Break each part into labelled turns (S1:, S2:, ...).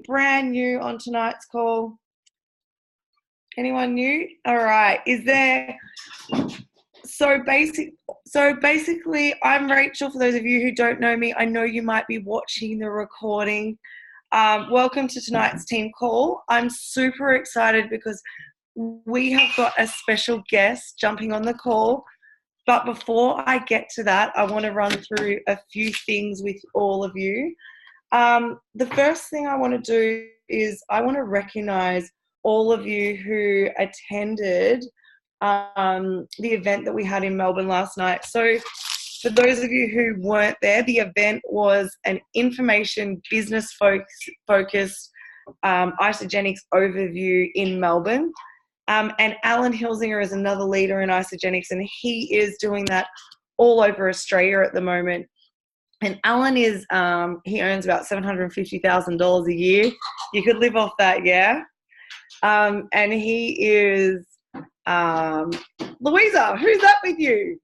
S1: brand new on tonight's call? Anyone new? All right. Is there... So basically, I'm Rachel. For those of you who don't know me, I know you might be watching the recording. Welcome to tonight's team call. I'm super excited because we have got a special guest jumping on the call. But before I get to that, I want to run through a few things with all of you. The first thing I want to do is I want to recognize all of you who attended the event that we had in Melbourne last night. So for those of you who weren't there, the event was an information business focused isogenics overview in Melbourne. And Alan Hilsinger is another leader in isogenics, and he is doing that all over Australia at the moment. And Alan is, he earns about $750,000 a year. You could live off that, yeah? And he is, Louisa, who's that with you?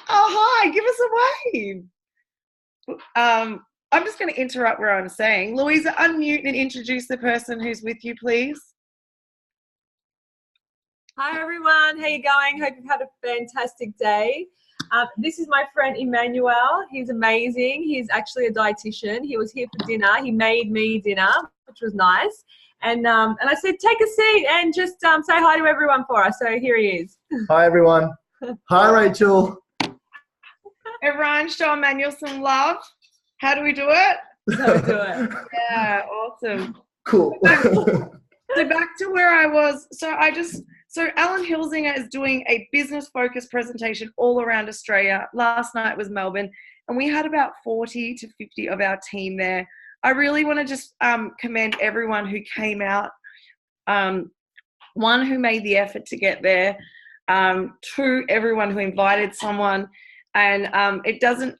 S1: Oh, hi, give us a wave. I'm just going to interrupt where I'm saying. Louisa, unmute and introduce the person who's with you, please.
S2: Hi, everyone. How you going? Hope you've had a fantastic day. This is my friend Emmanuel. He's amazing. He's actually a dietitian. He was here for dinner. He made me dinner, which was nice. And I said, take a seat and just say hi to everyone for us. So here he is.
S3: Hi, everyone. Hi, Rachel.
S1: Everyone, show Emmanuel some love. How do we do it?
S2: How do we do it?
S1: Yeah, awesome.
S3: Cool.
S1: So back to where I was. So Alan Hilsinger is doing a business-focused presentation all around Australia. Last night was Melbourne, and we had about 40 to 50 of our team there. I really want to just commend everyone who came out. One, who made the effort to get there. Two, everyone who invited someone. And it doesn't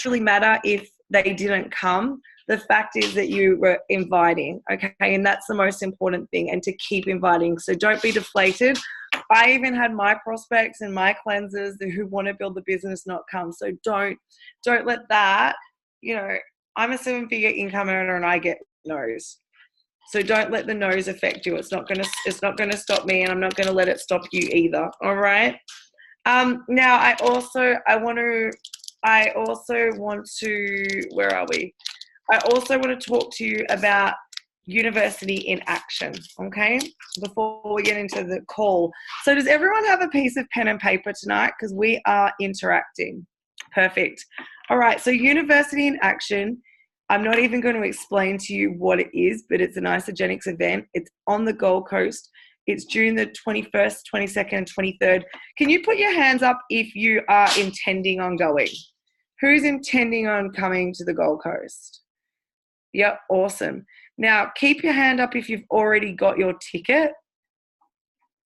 S1: really matter if they didn't come. The fact is that you were inviting, okay? And that's the most important thing, and to keep inviting. So don't be deflated. I even had my prospects and my cleansers who want to build the business not come. So don't let that, I'm a 7-figure income earner and I get no's. So don't let the no's affect you. It's not gonna stop me, and I'm not gonna let it stop you either. All right. Now I also want to, where are we? I also want to talk to you about University in Action, okay? Before we get into the call. So does everyone have a piece of pen and paper tonight? Because we are interacting. Perfect. All right, so University in Action, I'm not even going to explain to you what it is, but it's an isogenics event. It's on the Gold Coast. It's June the 21st, 22nd, and 23rd. Can you put your hands up if you are intending on going? Who's intending on coming to the Gold Coast? Yep, awesome. Now, keep your hand up if you've already got your ticket.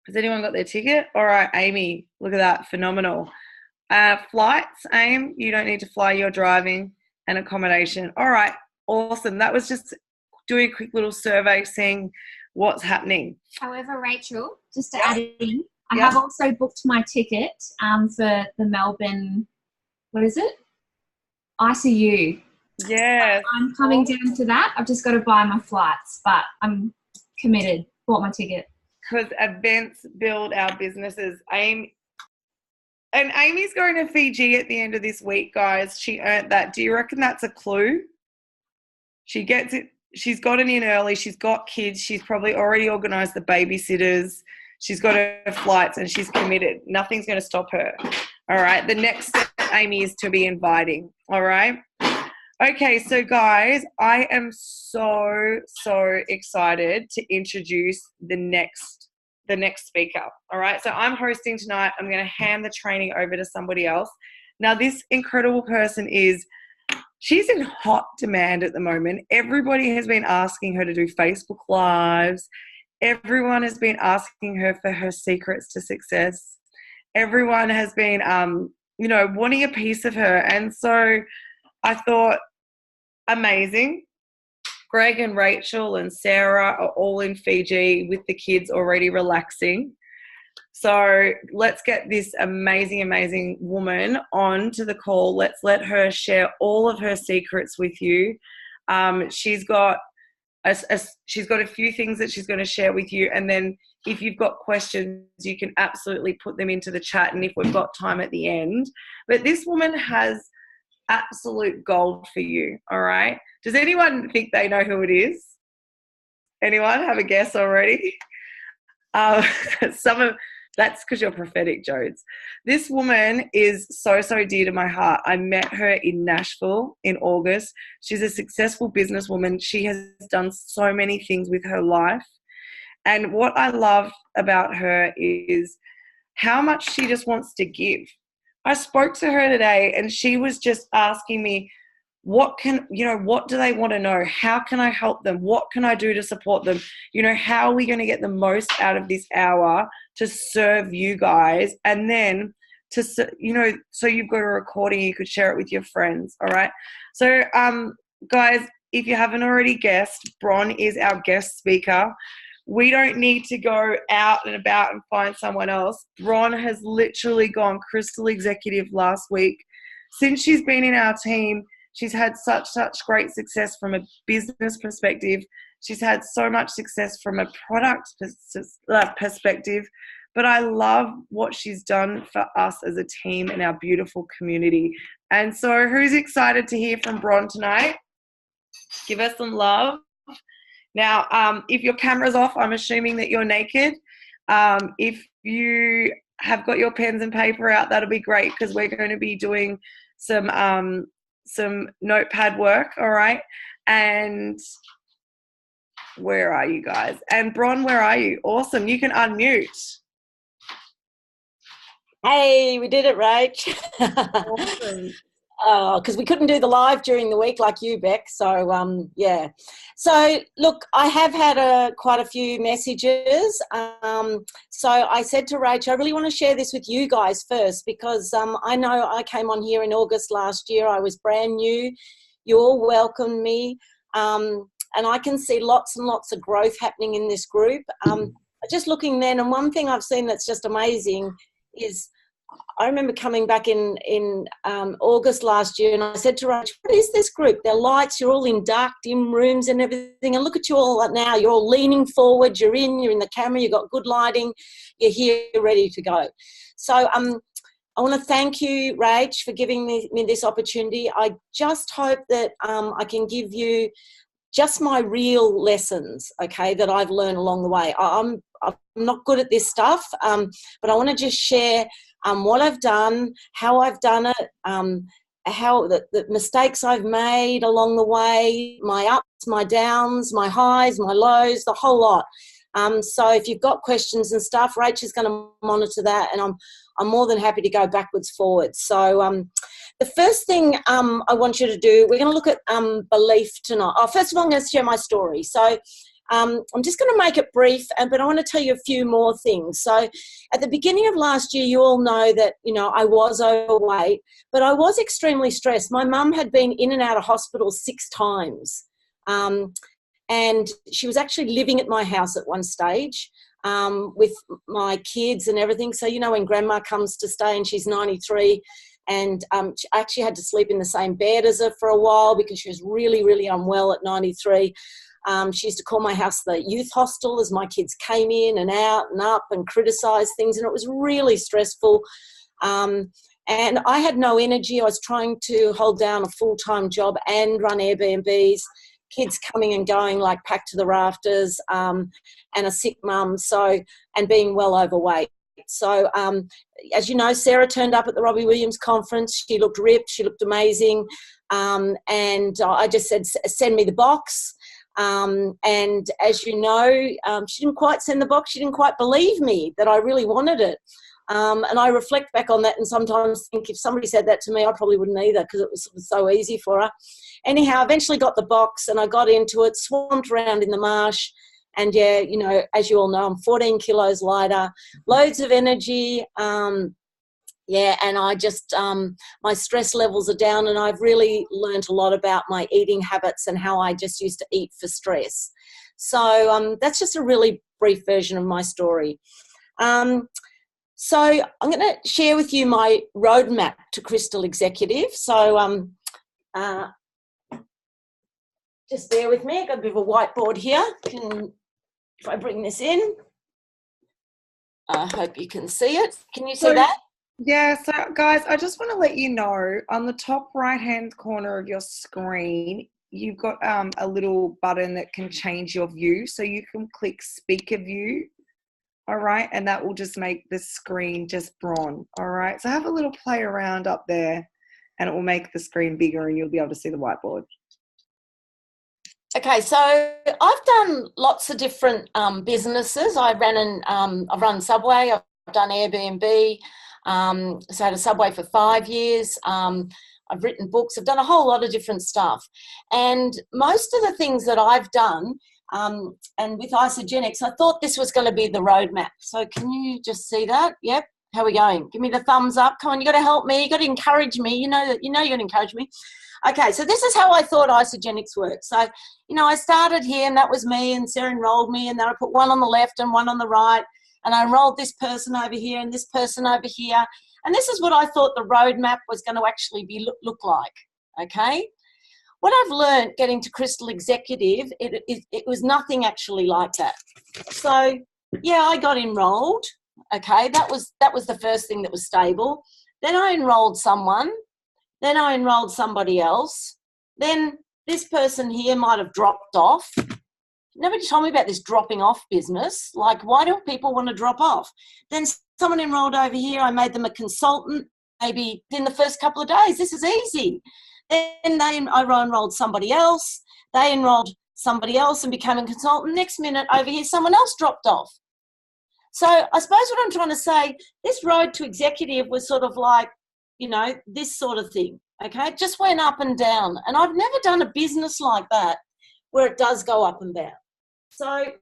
S1: Has anyone got their ticket? All right, Amy, look at that, phenomenal. Flights, Aim, you don't need to fly, you're driving, and accommodation. All right, awesome. That was just doing a quick little survey, seeing what's happening.
S4: However, Rachel, just to add in, I have also booked my ticket for the Melbourne, what is it? ICU.
S1: Yes.
S4: I'm coming down to that. I've just got to buy my flights, but I'm committed. Bought my ticket.
S1: Because events build our businesses. Amy's going to Fiji at the end of this week, guys. She earned that. Do you reckon that's a clue? She gets it. She's gotten in early. She's got kids. She's probably already organised the babysitters. She's got her flights and she's committed. Nothing's going to stop her. All right. The next step, Amy, is to be inviting. All right. Okay. So, guys, I am so excited to introduce the next speaker. All right. So I'm hosting tonight. I'm going to hand the training over to somebody else. Now, this incredible person she's in hot demand at the moment. Everybody has been asking her to do Facebook Lives. Everyone has been asking her for her secrets to success. Everyone has been, wanting a piece of her. And so I thought, amazing. Greg and Rachel and Sarah are all in Fiji with the kids already relaxing. So let's get this amazing woman on to the call. Let's let her share all of her secrets with you. She's got she's got a few things that she's going to share with you, and then if you've got questions, you can absolutely put them into the chat, and if we've got time at the end. But this woman has absolute gold for you, all right? Does anyone think they know who it is? Anyone have a guess already? That's because you're prophetic, Jodes. This woman is so, so dear to my heart. I met her in Nashville in August. She's a successful businesswoman. She has done so many things with her life. And what I love about her is how much she just wants to give. I spoke to her today and she was just asking me, what do they want to know? How can I help them? What can I do to support them? How are we going to get the most out of this hour to serve you guys? And then so you've got a recording, you could share it with your friends. All right. So, guys, if you haven't already guessed, Bron is our guest speaker. We don't need to go out and about and find someone else. Bron has literally gone Crystal Executive last week. Since she's been in our team, she's had such great success from a business perspective. She's had so much success from a product perspective. But I love what she's done for us as a team and our beautiful community. And so who's excited to hear from Bron tonight? Give us some love. Now, if your camera's off, I'm assuming that you're naked. If you have got your pens and paper out, that'll be great because we're going to be doing some notepad work, all right? And where are you guys? And Bron, where are you? Awesome. You can unmute.
S5: Hey, we did it, Rach.
S1: Awesome.
S5: Because we couldn't do the live during the week like you, Beck. So, yeah. So, look, I have had quite a few messages. So I said to Rach, I really want to share this with you guys first because I know I came on here in August last year. I was brand new. You all welcomed me. And I can see lots and lots of growth happening in this group. Just looking then, and one thing I've seen that's just amazing is I remember coming back in August last year and I said to Rach, what is this group? They're lights, you're all in dark, dim rooms and everything. And look at you all now. You're all leaning forward. You're in the camera. You've got good lighting. You're here ready to go. So I want to thank you, Rach, for giving me this opportunity. I just hope that I can give you just my real lessons, okay, that I've learned along the way. I'm not good at this stuff, but I want to just share what I've done, how I've done it, how the mistakes I've made along the way, my ups, my downs, my highs, my lows, the whole lot. So if you've got questions and stuff, Rachel's going to monitor that, and I'm more than happy to go backwards, forwards. So the first thing I want you to do, we're going to look at belief tonight. Oh, first of all, I'm going to share my story. So I'm just going to make it brief, but I want to tell you a few more things. So at the beginning of last year, you all know that, I was overweight, but I was extremely stressed. My mum had been in and out of hospital 6 times. And she was actually living at my house at one stage with my kids and everything. So, when grandma comes to stay and she's 93, and she actually had to sleep in the same bed as her for a while because she was really, really unwell at 93. She used to call my house the youth hostel as my kids came in and out and up and criticised things, and it was really stressful. And I had no energy. I was trying to hold down a full-time job and run Airbnbs, kids coming and going like packed to the rafters, and a sick mum, and being well overweight. So, as you know, Sarah turned up at the Robbie Williams conference. She looked ripped. She looked amazing. And I just said, send me the box. And as you know, she didn't quite send the box. She didn't quite believe me that I really wanted it. And I reflect back on that and sometimes think if somebody said that to me, I probably wouldn't either because it was so easy for her. Anyhow, I eventually got the box and I got into it, swamped around in the marsh. And yeah, as you all know, I'm 14 kilos lighter, loads of energy. Yeah, and I just, my stress levels are down, and I've really learned a lot about my eating habits and how I just used to eat for stress. So that's just a really brief version of my story. So I'm going to share with you my roadmap to Crystal Executive. So just bear with me. I've got a bit of a whiteboard here. If I bring this in, I hope you can see it. Can you see that?
S1: Yeah, so guys, I just want to let you know on the top right-hand corner of your screen, you've got a little button that can change your view. So you can click speaker view, all right? And that will just make the screen just Bron, all right? So have a little play around up there and it will make the screen bigger and you'll be able to see the whiteboard.
S5: Okay, so I've done lots of different businesses. I've run Subway, I've done Airbnb, so I had a Subway for 5 years. I've written books, I've done a whole lot of different stuff. And most of the things that I've done, and with Isogenics, I thought this was going to be the roadmap. So can you just see that? Yep. How are we going? Give me the thumbs up. Come on, you got to help me. You got to encourage me. You know you're going to encourage me. Okay, so this is how I thought Isogenics worked. So, I started here and that was me and Sarah enrolled me and then I put one on the left and one on the right and I enrolled this person over here and this person over here. And this is what I thought the roadmap was going to actually look like, okay? What I've learned getting to Crystal Executive, it was nothing actually like that. So, yeah, I got enrolled, okay? That was the first thing that was stable. Then I enrolled someone. Then I enrolled somebody else. Then this person here might have dropped off. Nobody told me about this dropping off business. Like, why do people want to drop off? Then someone enrolled over here. I made them a consultant maybe in the first couple of days. This is easy. Then I enrolled somebody else. They enrolled somebody else and became a consultant. Next minute over here, someone else dropped off. So I suppose what I'm trying to say, this road to executive was sort of like, this sort of thing, okay? It just went up and down. And I've never done a business like that where it does go up and down. So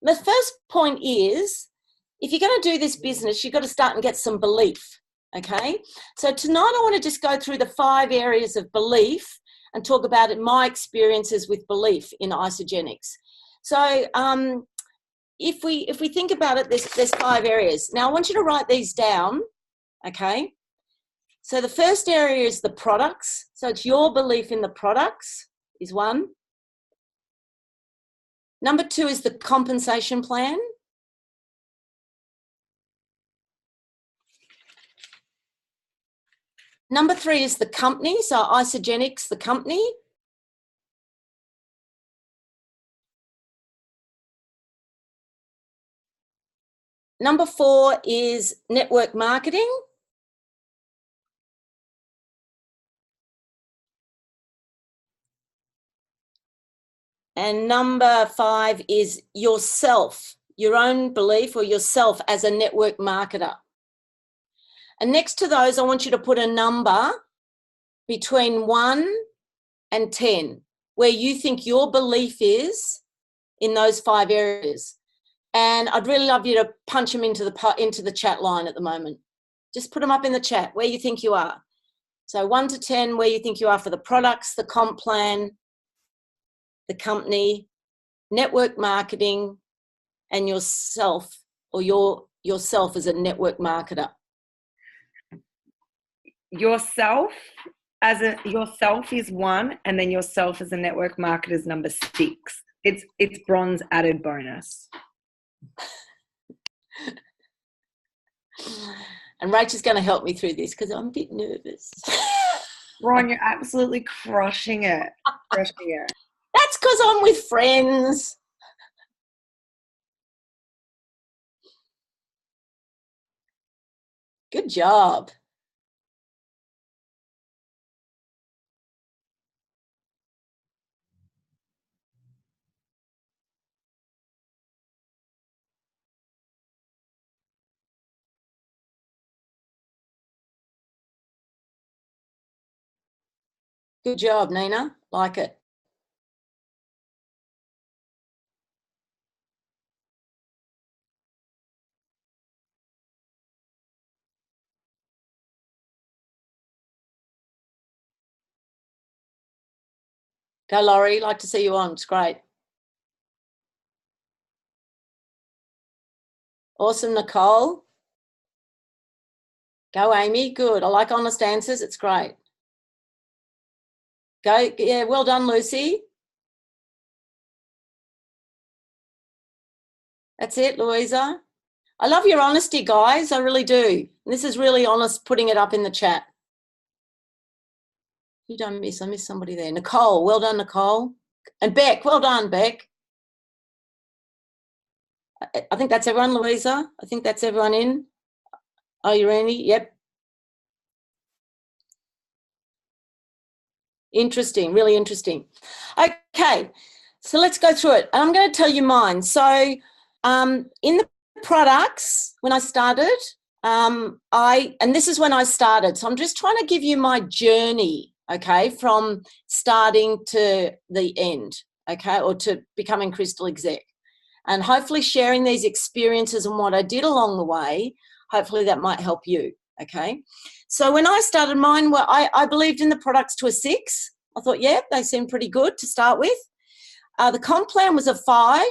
S5: the first point is, if you're going to do this business, you've got to start and get some belief, okay? So tonight I want to just go through the 5 areas of belief and talk about my experiences with belief in Isogenics. So if we think about it, there's 5 areas. Now I want you to write these down, okay? So the first area is the products. So it's your belief in the products is 1. Number 2 is the compensation plan. Number 3 is the company. So Isogenics, the company. Number 4 is network marketing. And number 5 is yourself, your own belief or yourself as a network marketer. And next to those, I want you to put a number between 1 and 10, where you think your belief is in those 5 areas. And I'd really love you to punch them into the chat line at the moment. Just put them up in the chat where you think you are. So 1 to 10, where you think you are for the products, the comp plan, the company, network marketing, and yourself, or yourself as a network marketer.
S1: Yourself is 1, and then yourself as a network marketer is number 6. It's bronze added bonus.
S5: And Rachel's going to help me through this because I'm a bit nervous.
S1: Ron, you're absolutely crushing it. Crushing it.
S5: That's because I'm with friends. Good job. Good job, Nina. Like it. Go, Laurie. Like to see you on. It's great. Awesome, Nicole. Go, Amy. Good. I like honest answers. It's great. Go. Yeah, well done, Lucy. That's it, Louisa. I love your honesty, guys. I really do. This is really honest, putting it up in the chat. You don't miss. I missed somebody there. Nicole. Well done, Nicole. And Beck. Well done, Beck. I think that's everyone, Louisa. I think that's everyone in. Oh, you Randy? Yep. Interesting, really interesting. Okay, so let's go through it. And I'm going to tell you mine. So in the products, when I started, and this is when I started. So I'm just trying to give you my journey, okay, from starting to the end, okay, or to becoming Crystal Exec. And hopefully sharing these experiences and what I did along the way, hopefully that might help you, okay? So when I started mine, I believed in the products to a 6. I thought, yeah, they seemed pretty good to start with. The comp plan was a 5.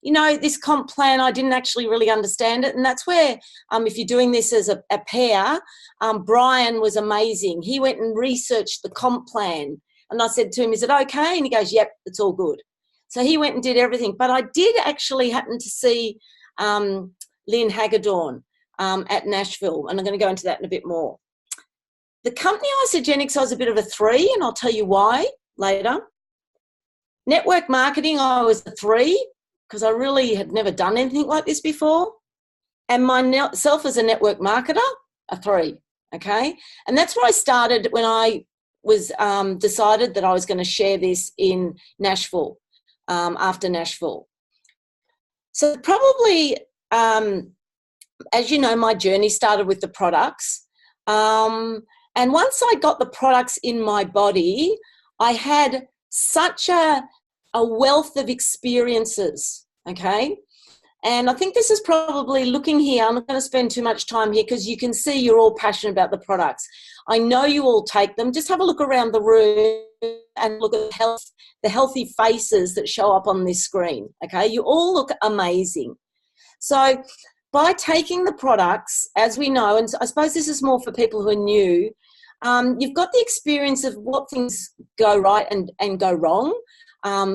S5: You know, this comp plan, I didn't actually really understand it. And that's where, if you're doing this as a pair, Brian was amazing. He went and researched the comp plan. And I said to him, is it okay? And he goes, yep, it's all good. So he went and did everything. But I did actually happen to see Lynn Hagedorn at Nashville, and I'm going to go into that in a bit more. The company Isogenics, I was a bit of a 3, and I'll tell you why later. Network marketing, I was a 3 because I really had never done anything like this before. And myself as a network marketer, a 3, okay? And that's where I started when I was decided that I was going to share this in Nashville, after Nashville. So probably, as you know, my journey started with the products. And once I got the products in my body, I had such a wealth of experiences, okay? And I think this is probably, looking here, I'm not going to spend too much time here because you can see you're all passionate about the products. I know you all take them. Just have a look around the room and look at the healthy faces that show up on this screen, okay? You all look amazing. So by taking the products, as we know, and I suppose this is more for people who are new, you've got the experience of what things go right and go wrong.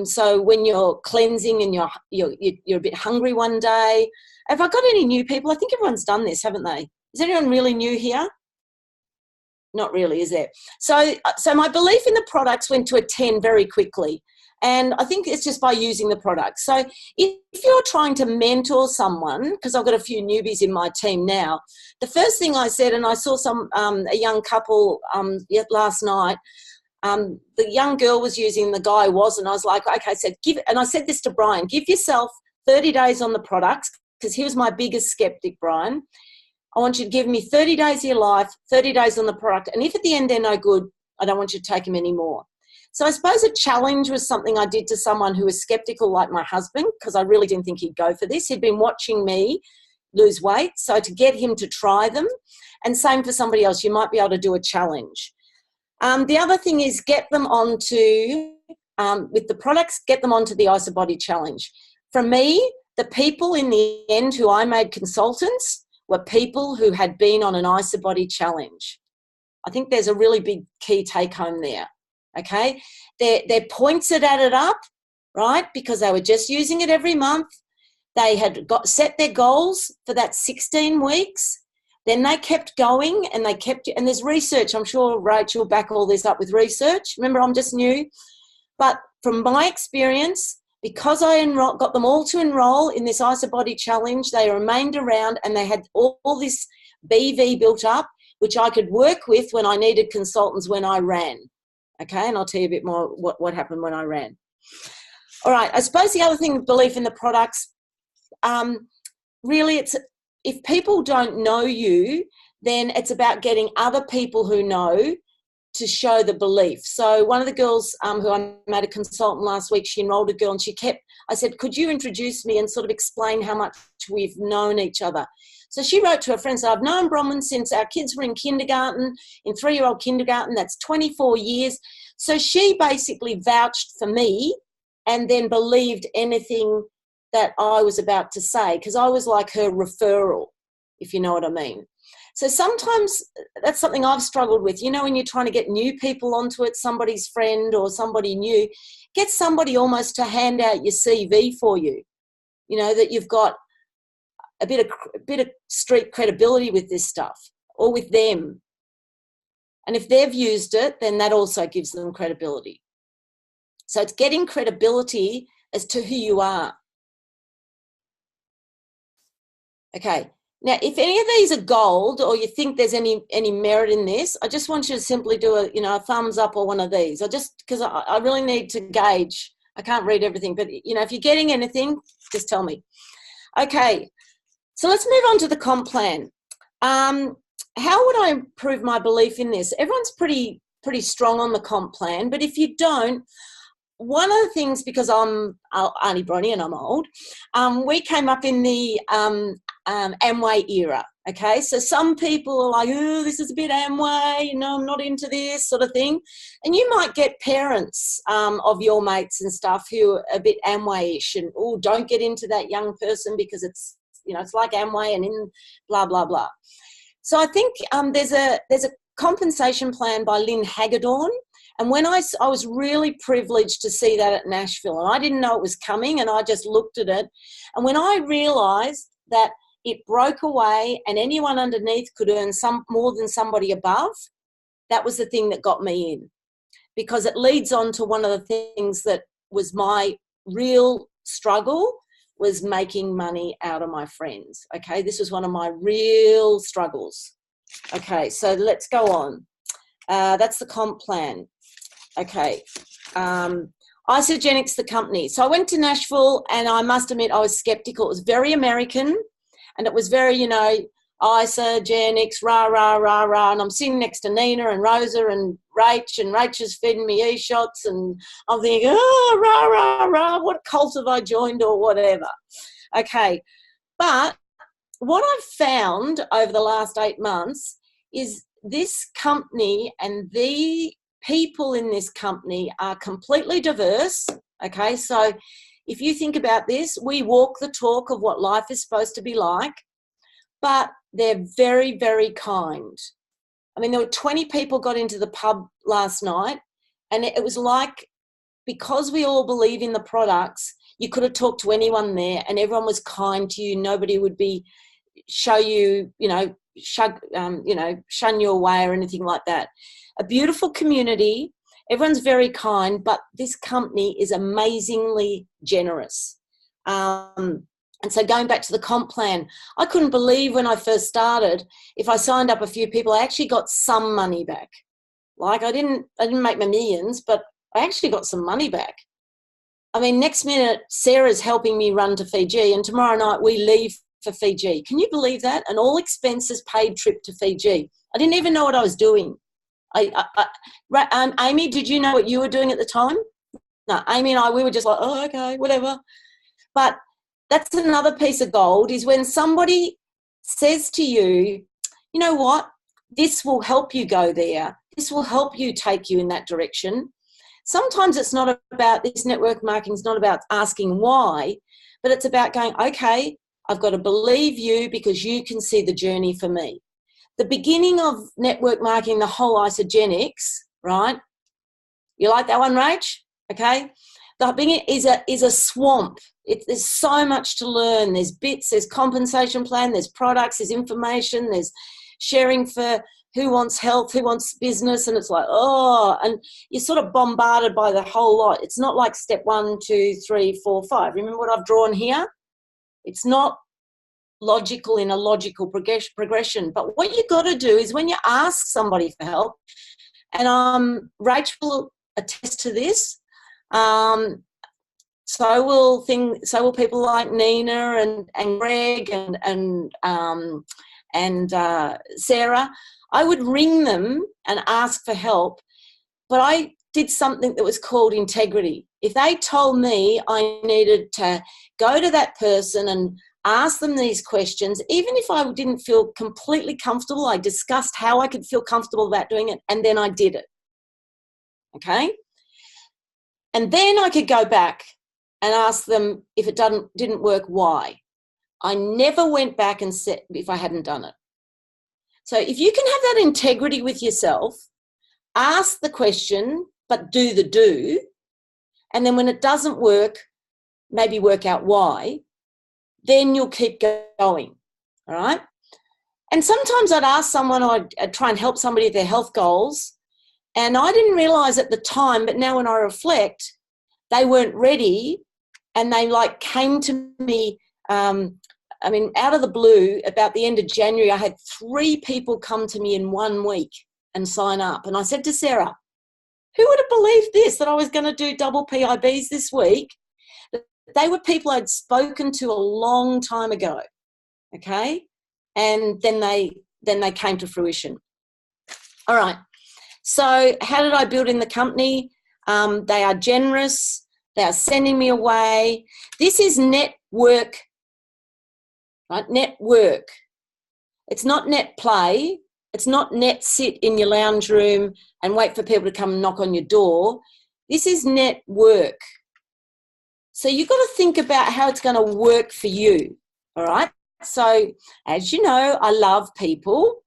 S5: So when you're cleansing and you're a bit hungry one day. Have I got any new people? I think everyone's done this, haven't they? Is anyone really new here? Not really, is there? So my belief in the products went to a 10 very quickly. And I think it's just by using the products. So if you're trying to mentor someone, because I've got a few newbies in my team now, the first thing I said, and I saw a young couple last night, the young girl was using, the guy wasn't. I was like, okay, and I said this to Brian, give yourself 30 days on the products, because he was my biggest skeptic, Brian. I want you to give me 30 days of your life, 30 days on the product. And if at the end they're no good, I don't want you to take them anymore. So I suppose a challenge was something I did to someone who was skeptical, like my husband, because I really didn't think he'd go for this. He'd been watching me lose weight, so to get him to try them. And same for somebody else, you might be able to do a challenge. The other thing is get them onto, with the products, get them onto the IsoBody challenge. For me, the people in the end who I made consultants were people who had been on an IsoBody challenge. I think there's a really big key take home there, okay? Their points had added up, right, because they were just using it every month. They had set their goals for that 16 weeks. Then they kept going and and there's research. I'm sure Rachel will back all this up with research. Remember, I'm just new. But from my experience, because I got them all to enroll in this IsoBody challenge, they remained around and they had all this BV built up, which I could work with when I needed consultants when I ran. Okay, and I'll tell you a bit more what happened when I ran. All right, I suppose the other thing, belief in the products, really if people don't know you, then it's about getting other people who know to show the belief. So one of the girls who I made a consultant last week, she enrolled a girl and I said, could you introduce me and sort of explain how much we've known each other? So she wrote to her friend, so I've known Bronwyn since our kids were in kindergarten, in 3-year-old kindergarten, that's 24 years. So she basically vouched for me and then believed anything that I was about to say, because I was like her referral, if you know what I mean. So sometimes that's something I've struggled with. You know, when you're trying to get new people onto it, somebody's friend or somebody new, get somebody almost to hand out your CV for you, you know, that you've got a bit of street credibility with this stuff or with them. And if they've used it, then that also gives them credibility. So it's getting credibility as to who you are. Okay. Now, if any of these are gold or you think there's any merit in this, I just want you to simply do a thumbs up or one of these. Because I really need to gauge. I can't read everything, but, if you're getting anything, just tell me. Okay. So let's move on to the comp plan. How would I improve my belief in this? Everyone's pretty strong on the comp plan, but if you don't, one of the things, because I'm Auntie Bronnie and I'm old, we came up in the Amway era, okay? So some people are like, oh, this is a bit Amway, I'm not into this sort of thing. And you might get parents of your mates and stuff who are a bit Amway-ish and, oh, don't get into that young person because it's, it's like Amway and in blah, blah, blah. So I think there's a compensation plan by Lynn Hagedorn. And when I was really privileged to see that at Nashville, and I didn't know it was coming, and I just looked at it. And when I realised that it broke away and anyone underneath could earn more than somebody above, that was the thing that got me in, because it leads on to one of the things that was my real struggle, was making money out of my friends. Okay, this was one of my real struggles. Okay, so let's go on. That's the comp plan. Okay, Isogenics, the company. So I went to Nashville, and I must admit I was skeptical. It was very American, and it was very, Isogenics, rah, rah, rah, rah. And I'm sitting next to Nina and Rosa and Rach is feeding me e-shots, and I'm thinking, oh, rah, rah, rah, what cult have I joined or whatever. Okay, but what I've found over the last 8 months is this company and the people in this company are completely diverse. Okay, so if you think about this, we walk the talk of what life is supposed to be like, but they're very, very kind. I mean, there were 20 people got into the pub last night, and it was like, because we all believe in the products, you could have talked to anyone there and everyone was kind to you. Nobody would be shun you away or anything like that. A beautiful community. Everyone's very kind, but this company is amazingly generous. And so going back to the comp plan, I couldn't believe when I first started, if I signed up a few people, I actually got some money back. Like I didn't make my millions, but I actually got some money back. I mean, next minute, Sarah's helping me run to Fiji, and tomorrow night we leave for Fiji. Can you believe that? An all expenses paid trip to Fiji. I didn't even know what I was doing. Amy, did you know what you were doing at the time? No, Amy and I, we were just like, oh, okay, whatever. But that's another piece of gold, is when somebody says to you, you know what, this will help you go there. This will help you take you in that direction. Sometimes it's not about, this network marketing is not about asking why, but it's about going, okay, I've got to believe you because you can see the journey for me. The beginning of network marketing, the whole Isogenics, right? You like that one, Rach? Okay. The beginning is a swamp. There's so much to learn. There's bits, there's compensation plan, there's products, there's information, there's sharing for who wants health, who wants business, and it's like, oh, and you're sort of bombarded by the whole lot. It's not like step 1, 2, 3, 4, 5. Remember what I've drawn here? It's not logical in a logical progression. But what you've got to do is when you ask somebody for help, and Rach will attest to this, so will people like Nina and Greg and Sarah. I would ring them and ask for help, but I did something that was called integrity. If they told me I needed to go to that person and ask them these questions, even if I didn't feel completely comfortable, I discussed how I could feel comfortable about doing it, and then I did it. Okay? And then I could go back and ask them if it didn't work, why. I never went back and said if I hadn't done it. So if you can have that integrity with yourself, ask the question, but do the do, and then when it doesn't work, maybe work out why, then you'll keep going, all right? And sometimes I'd ask someone, I'd try and help somebody with their health goals, and I didn't realise at the time, but now when I reflect, they weren't ready, and they like came to me, out of the blue. About the end of January, I had 3 people come to me in 1 week and sign up. And I said to Sarah, who would have believed this, that I was going to do double PIBs this week? They were people I'd spoken to a long time ago, okay? And then they came to fruition. All right. So how did I build in the company? They are generous. They are sending me away. This is network, right? Network. It's not net play. It's not net sit in your lounge room and wait for people to come and knock on your door. This is network. So you've got to think about how it's going to work for you, all right? So as you know, I love people,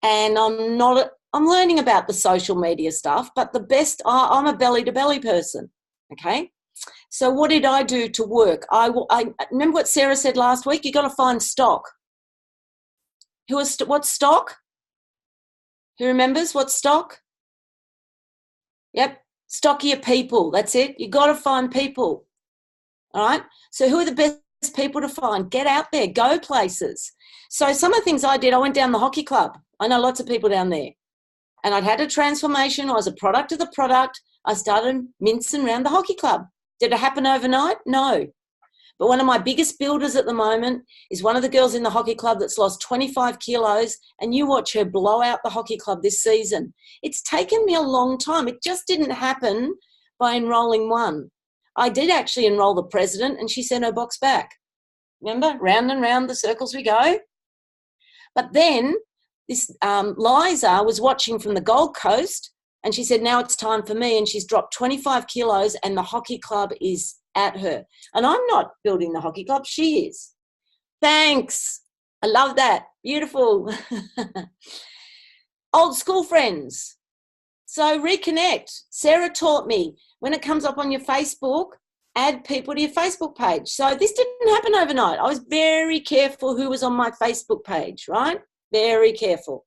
S5: and I'm learning about the social media stuff, but I'm a belly-to-belly person, okay? So what did I do to work? I remember what Sarah said last week, you got to find stock. What's stock? Who remembers what's stock? Yep, stockier people, that's it. You got to find people, all right? So who are the best people to find? Get out there, go places. So some of the things I did, I went down the hockey club. I know lots of people down there. And I'd had a transformation. I was a product of the product. I started mincing around the hockey club. Did it happen overnight? No. But one of my biggest builders at the moment is one of the girls in the hockey club that's lost 25 kilos, and you watch her blow out the hockey club this season. It's taken me a long time. It just didn't happen by enrolling one. I did actually enroll the president, and she sent her box back. Remember? Round and round the circles we go. But then this Liza was watching from the Gold Coast, and she said, now it's time for me, and she's dropped 25 kilos, and the hockey club is at her. And I'm not building the hockey club, she is. Thanks. I love that. Beautiful. Old school friends. So reconnect. Sarah taught me, when it comes up on your Facebook, add people to your Facebook page. So this didn't happen overnight. I was very careful who was on my Facebook page, right? Very careful.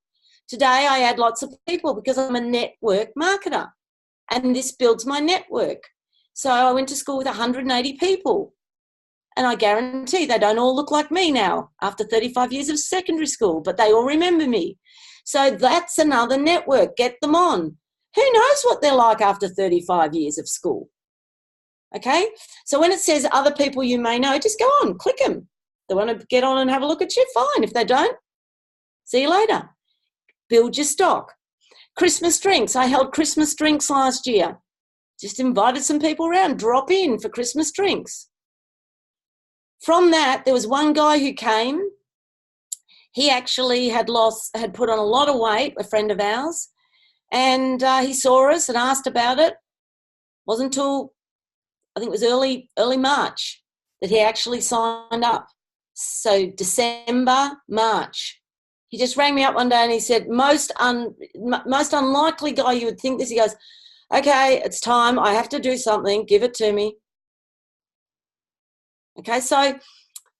S5: Today I add lots of people because I'm a network marketer, and this builds my network. So I went to school with 180 people, and I guarantee they don't all look like me now after 35 years of secondary school, but they all remember me. So that's another network. Get them on. Who knows what they're like after 35 years of school? Okay? So when it says other people you may know, just go on, click them. They want to get on and have a look at you, fine. If they don't, see you later. Build your stock. Christmas drinks. I held Christmas drinks last year. Just invited some people around, drop in for Christmas drinks. From that, there was one guy who came. He actually had put on a lot of weight, a friend of ours, and he saw us and asked about it. Wasn't until, I think it was early March, that he actually signed up. So December, March. He just rang me up one day and he said, most unlikely guy you would think this. He goes, okay, it's time. I have to do something. Give it to me. Okay, so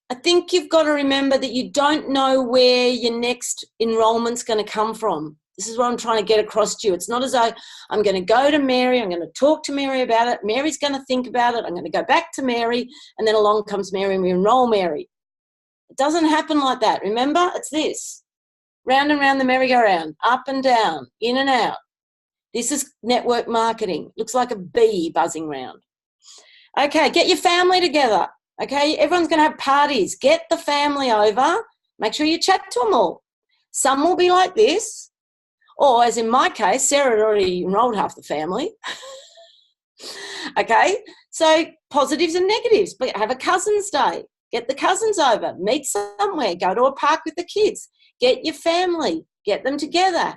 S5: I think you've got to remember that you don't know where your next enrollment's going to come from. This is what I'm trying to get across to you. It's not as though I'm going to go to Mary, I'm going to talk to Mary about it, Mary's going to think about it, I'm going to go back to Mary, and then along comes Mary and we enroll Mary. It doesn't happen like that. Remember, it's this. Round and round the merry-go-round, up and down, in and out. This is network marketing. Looks like a bee buzzing round. Okay, get your family together. Okay, everyone's going to have parties. Get the family over. Make sure you chat to them all. Some will be like this, or as in my case, Sarah had already enrolled half the family. Okay, so positives and negatives. But have a cousins' day. Get the cousins over. Meet somewhere. Go to a park with the kids. Get your family. Get them together.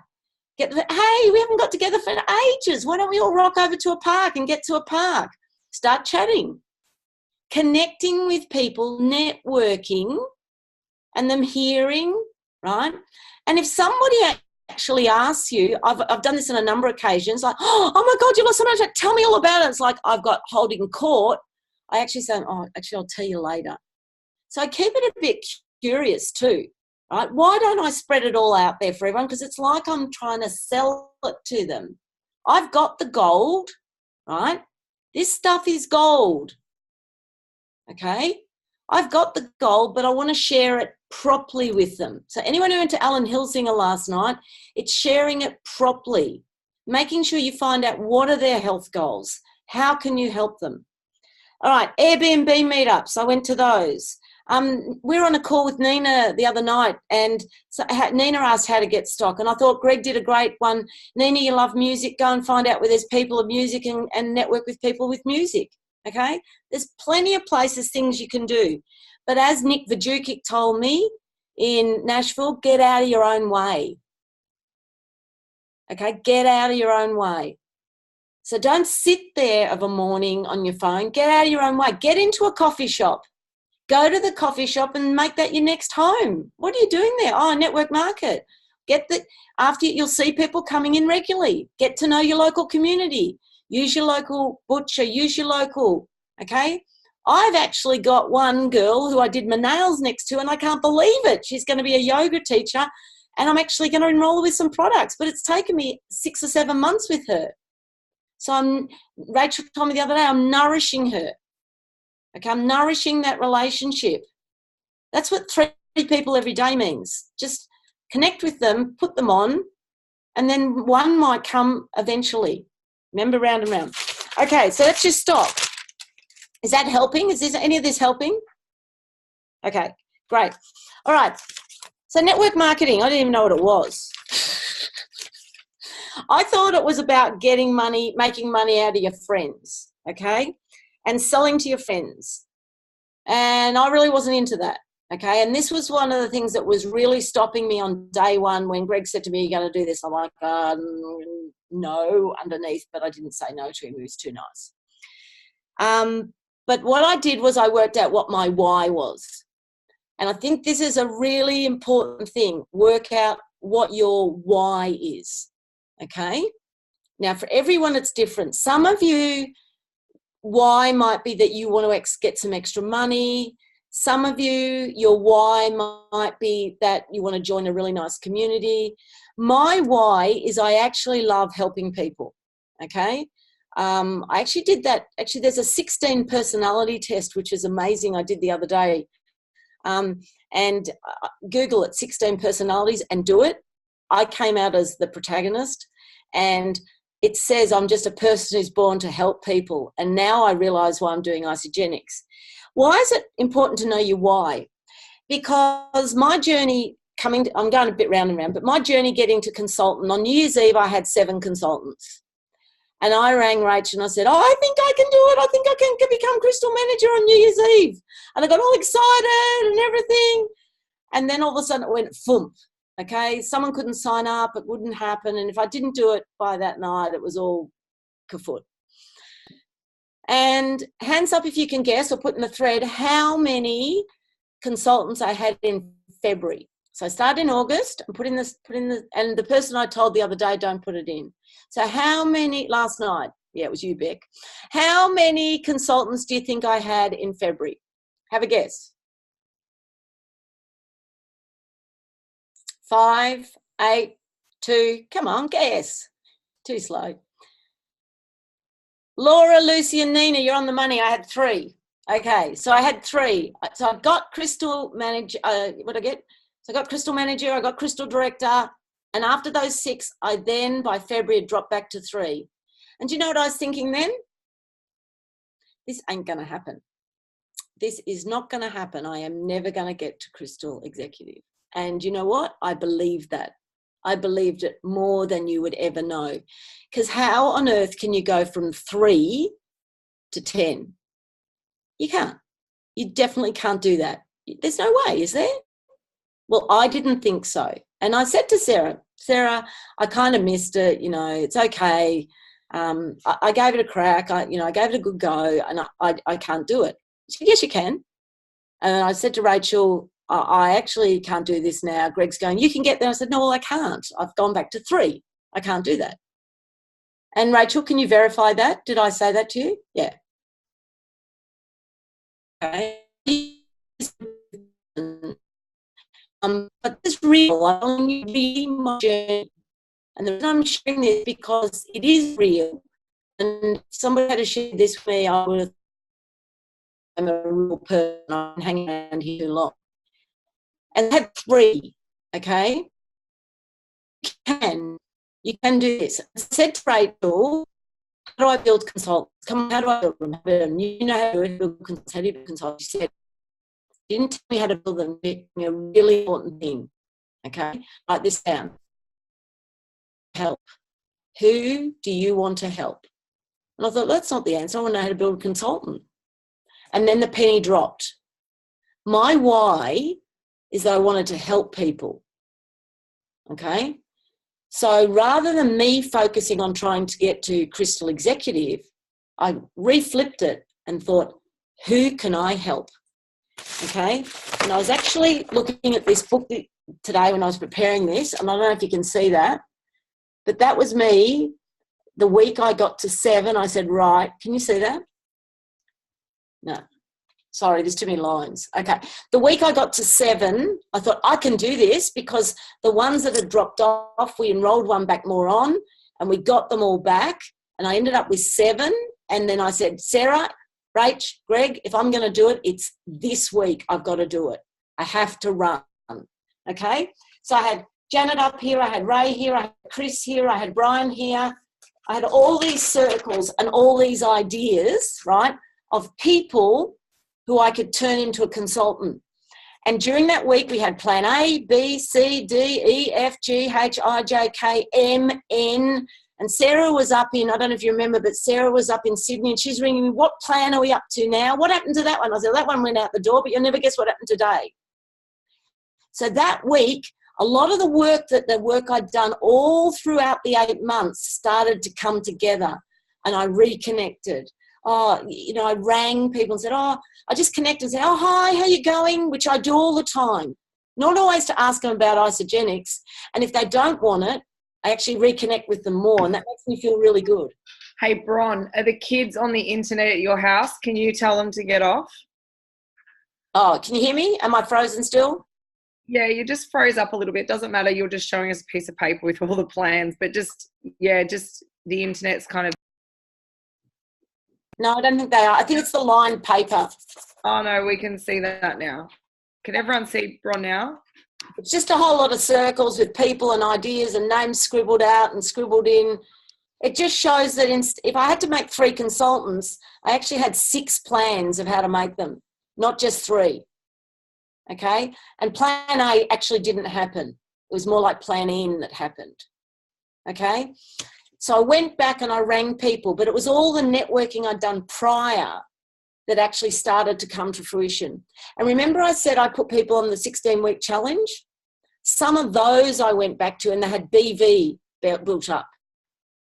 S5: Hey, we haven't got together for ages. Why don't we all rock over to a park and get to a park? Start chatting. Connecting with people, networking, and them hearing right? And if somebody actually asks you, I've done this on a number of occasions, like, oh my God, you lost so much, tell me all about it. It's like I've got holding court. I actually say, oh, actually, I'll tell you later. So I keep it a bit curious too, right? Why don't I spread it all out there for everyone? Because it's like I'm trying to sell it to them. I've got the gold, right? This stuff is gold, okay? I've got the gold, but I want to share it properly with them. So anyone who went to Alan Hilsinger last night, it's sharing it properly, making sure you find out what are their health goals. How can you help them? All right, Airbnb meetups. I went to those. We were on a call with Nina the other night, and so Nina asked how to get stock, and I thought Greg did a great one. Nina, you love music. Go and find out where there's people of music and network with people with music, okay? There's plenty of places, things you can do. But as Nick Vajukic told me in Nashville, get out of your own way, okay? Get out of your own way. So don't sit there of a morning on your phone. Get out of your own way. Get into a coffee shop. Go to the coffee shop and make that your next home. What are you doing there? Oh, network market. After you'll see people coming in regularly. Get to know your local community. Use your local butcher. Use your local, okay? I've actually got one girl who I did my nails next to, and I can't believe it. She's going to be a yoga teacher, and I'm actually going to enroll her with some products, but it's taken me 6 or 7 months with her. So Rachel told me the other day, I'm nourishing her. Okay, I'm nourishing that relationship. That's what 3 people every day means. Just connect with them, put them on, and then one might come eventually. Remember, round and round. Okay, so let's just stop. Is that helping? Is any of this helping? Okay, great. All right, so network marketing, I didn't even know what it was. I thought it was about getting money, making money out of your friends, okay? And selling to your friends. And I really wasn't into that, okay? And this was one of the things that was really stopping me on day one when Greg said to me, you're going to do this. I'm like, no, underneath, but I didn't say no to him. He was too nice. But what I did was I worked out what my why was. And I think this is a really important thing. Work out what your why is, okay? Now, for everyone, it's different. Some of you, why might be that you want to get some extra money. Some of you, your why might be that you want to join a really nice community. My why is I actually love helping people, okay? I actually did that. Actually, there's a 16 personality test, which is amazing. I did the other day. And Google it, 16 personalities, and do it. I came out as the protagonist, and it says I'm just a person who's born to help people. And now I realise why I'm doing isogenics. Why is it important to know your why? Because my journey I'm going a bit round and round, but my journey getting to consultant, on New Year's Eve, I had 7 consultants. And I rang Rachel and I said, I think I can do it. I think I can become crystal manager on New Year's Eve. And I got all excited and everything. And then all of a sudden it went thump. Okay, someone couldn't sign up, it wouldn't happen. And if I didn't do it by that night, it was all kaput. And hands up if you can guess, or put in the thread, how many consultants I had in February. So I started in August and and the person I told the other day, don't put it in. So how many, last night, yeah, it was you, Beck. How many consultants do you think I had in February? Have a guess. 5, 8, 2, come on, guess. Too slow. Laura, Lucy and Nina, you're on the money. I had 3. Okay, so I had 3. So I got crystal manager, what did I get? So I got crystal manager, I got crystal director, and after those 6, I then, by February, dropped back to 3. And do you know what I was thinking then? This ain't going to happen. This is not going to happen. I am never going to get to crystal executive. And you know what? I believed that. I believed it more than you would ever know. Because how on earth can you go from 3 to 10? You can't. You definitely can't do that. There's no way, is there? Well, I didn't think so. And I said to Sarah, I kind of missed it. It's okay. I gave it a crack. I gave it a good go, and I can't do it. She said, yes, you can. And I said to Rachel, I actually can't do this now. Greg's going, you can get there. I said, no, well, I can't. I've gone back to 3. I can't do that. And Rachel, can you verify that? Did I say that to you? Yeah. Okay. But it's real. I'm telling you, really my journey. And the reason I'm sharing this because it is real. And if somebody had to share this with me, I would have, I'm a real person. I'm hanging around here too long. And I had 3, okay? You can do this. I said to Rachel, how do I build consultants? Come on, how do I build them? You know how to build consultants. How do you build consultants? She said, you didn't tell me how to build them. It's a really important thing, okay? Write this down. Help. Who do you want to help? And I thought, that's not the answer. I want to know how to build a consultant. And then the penny dropped. My why is that I wanted to help people, okay? So rather than me focusing on trying to get to Crystal Executive, I reflipped it and thought, who can I help? Okay. And I was actually looking at this book today when I was preparing this, and I don't know if you can see that, but that was me. The week I got to 7, I said, right, can you see that? No. Sorry, there's too many lines. Okay. The week I got to 7, I thought I can do this because the ones that had dropped off, we enrolled one back more on and we got them all back. And I ended up with 7. And then I said, Sarah, Rach, Greg, if I'm going to do it, it's this week I've got to do it. I have to run. Okay. So I had Janet up here. I had Ray here. I had Chris here. I had Brian here. I had all these circles and all these ideas, right, of people who I could turn into a consultant. And during that week, we had plan A, B, C, D, E, F, G, H, I, J, K, M, N. And Sarah was up in, I don't know if you remember, but Sarah was up in Sydney and she's ringing me, what plan are we up to now? What happened to that one? I said, that one went out the door, but you'll never guess what happened today. So that week, a lot of the work I'd done all throughout the 8 months started to come together, and I reconnected. I rang people and said, I just connected and said, oh, hi, how you going? Which I do all the time. Not always to ask them about isogenics. And if they don't want it, I actually reconnect with them more, and that makes me feel really good.
S1: Hey, Bron, are the kids on the internet at your house? Can you tell them to get off?
S5: Oh, can you hear me? Am I frozen still?
S1: Yeah, you just froze up a little bit. Doesn't matter. You're just showing us a piece of paper with all the plans, but just the internet's kind of.
S5: No, I don't think they are. I think it's the lined paper.
S1: Oh, no, we can see that now. Can everyone see Bron now?
S5: It's just a whole lot of circles with people and ideas and names scribbled out and scribbled in. It just shows that if I had to make 3 consultants, I actually had 6 plans of how to make them, not just 3. Okay? And plan A actually didn't happen. It was more like plan N that happened. Okay? So I went back and I rang people, but it was all the networking I'd done prior that actually started to come to fruition. And remember I said I put people on the 16-week challenge? Some of those I went back to and they had BV built up.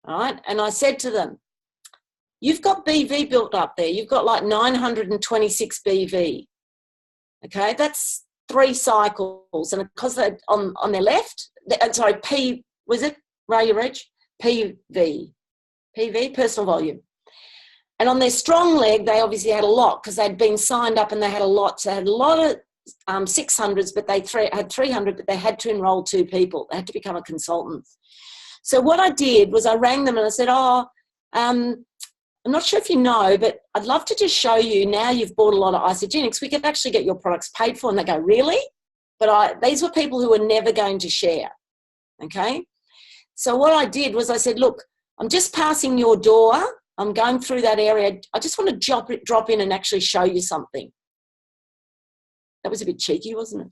S5: All right? And I said to them, you've got BV built up there. You've got like 926 BV. Okay? That's 3 cycles. And because they're on their left, P, was it? Ray, you reach? PV, personal volume. And on their strong leg, they obviously had a lot because they'd been signed up and they had a lot. So they had a lot of 600s, but they had 300, but they had to enroll 2 people. They had to become a consultant. So what I did was I rang them and I said, I'm not sure if you know, but I'd love to just show you now you've bought a lot of isogenics. We could actually get your products paid for. And they go, really? But these were people who were never going to share. Okay? So what I did was I said, look, I'm just passing your door. I'm going through that area. I just want to drop in and actually show you something. That was a bit cheeky, wasn't it?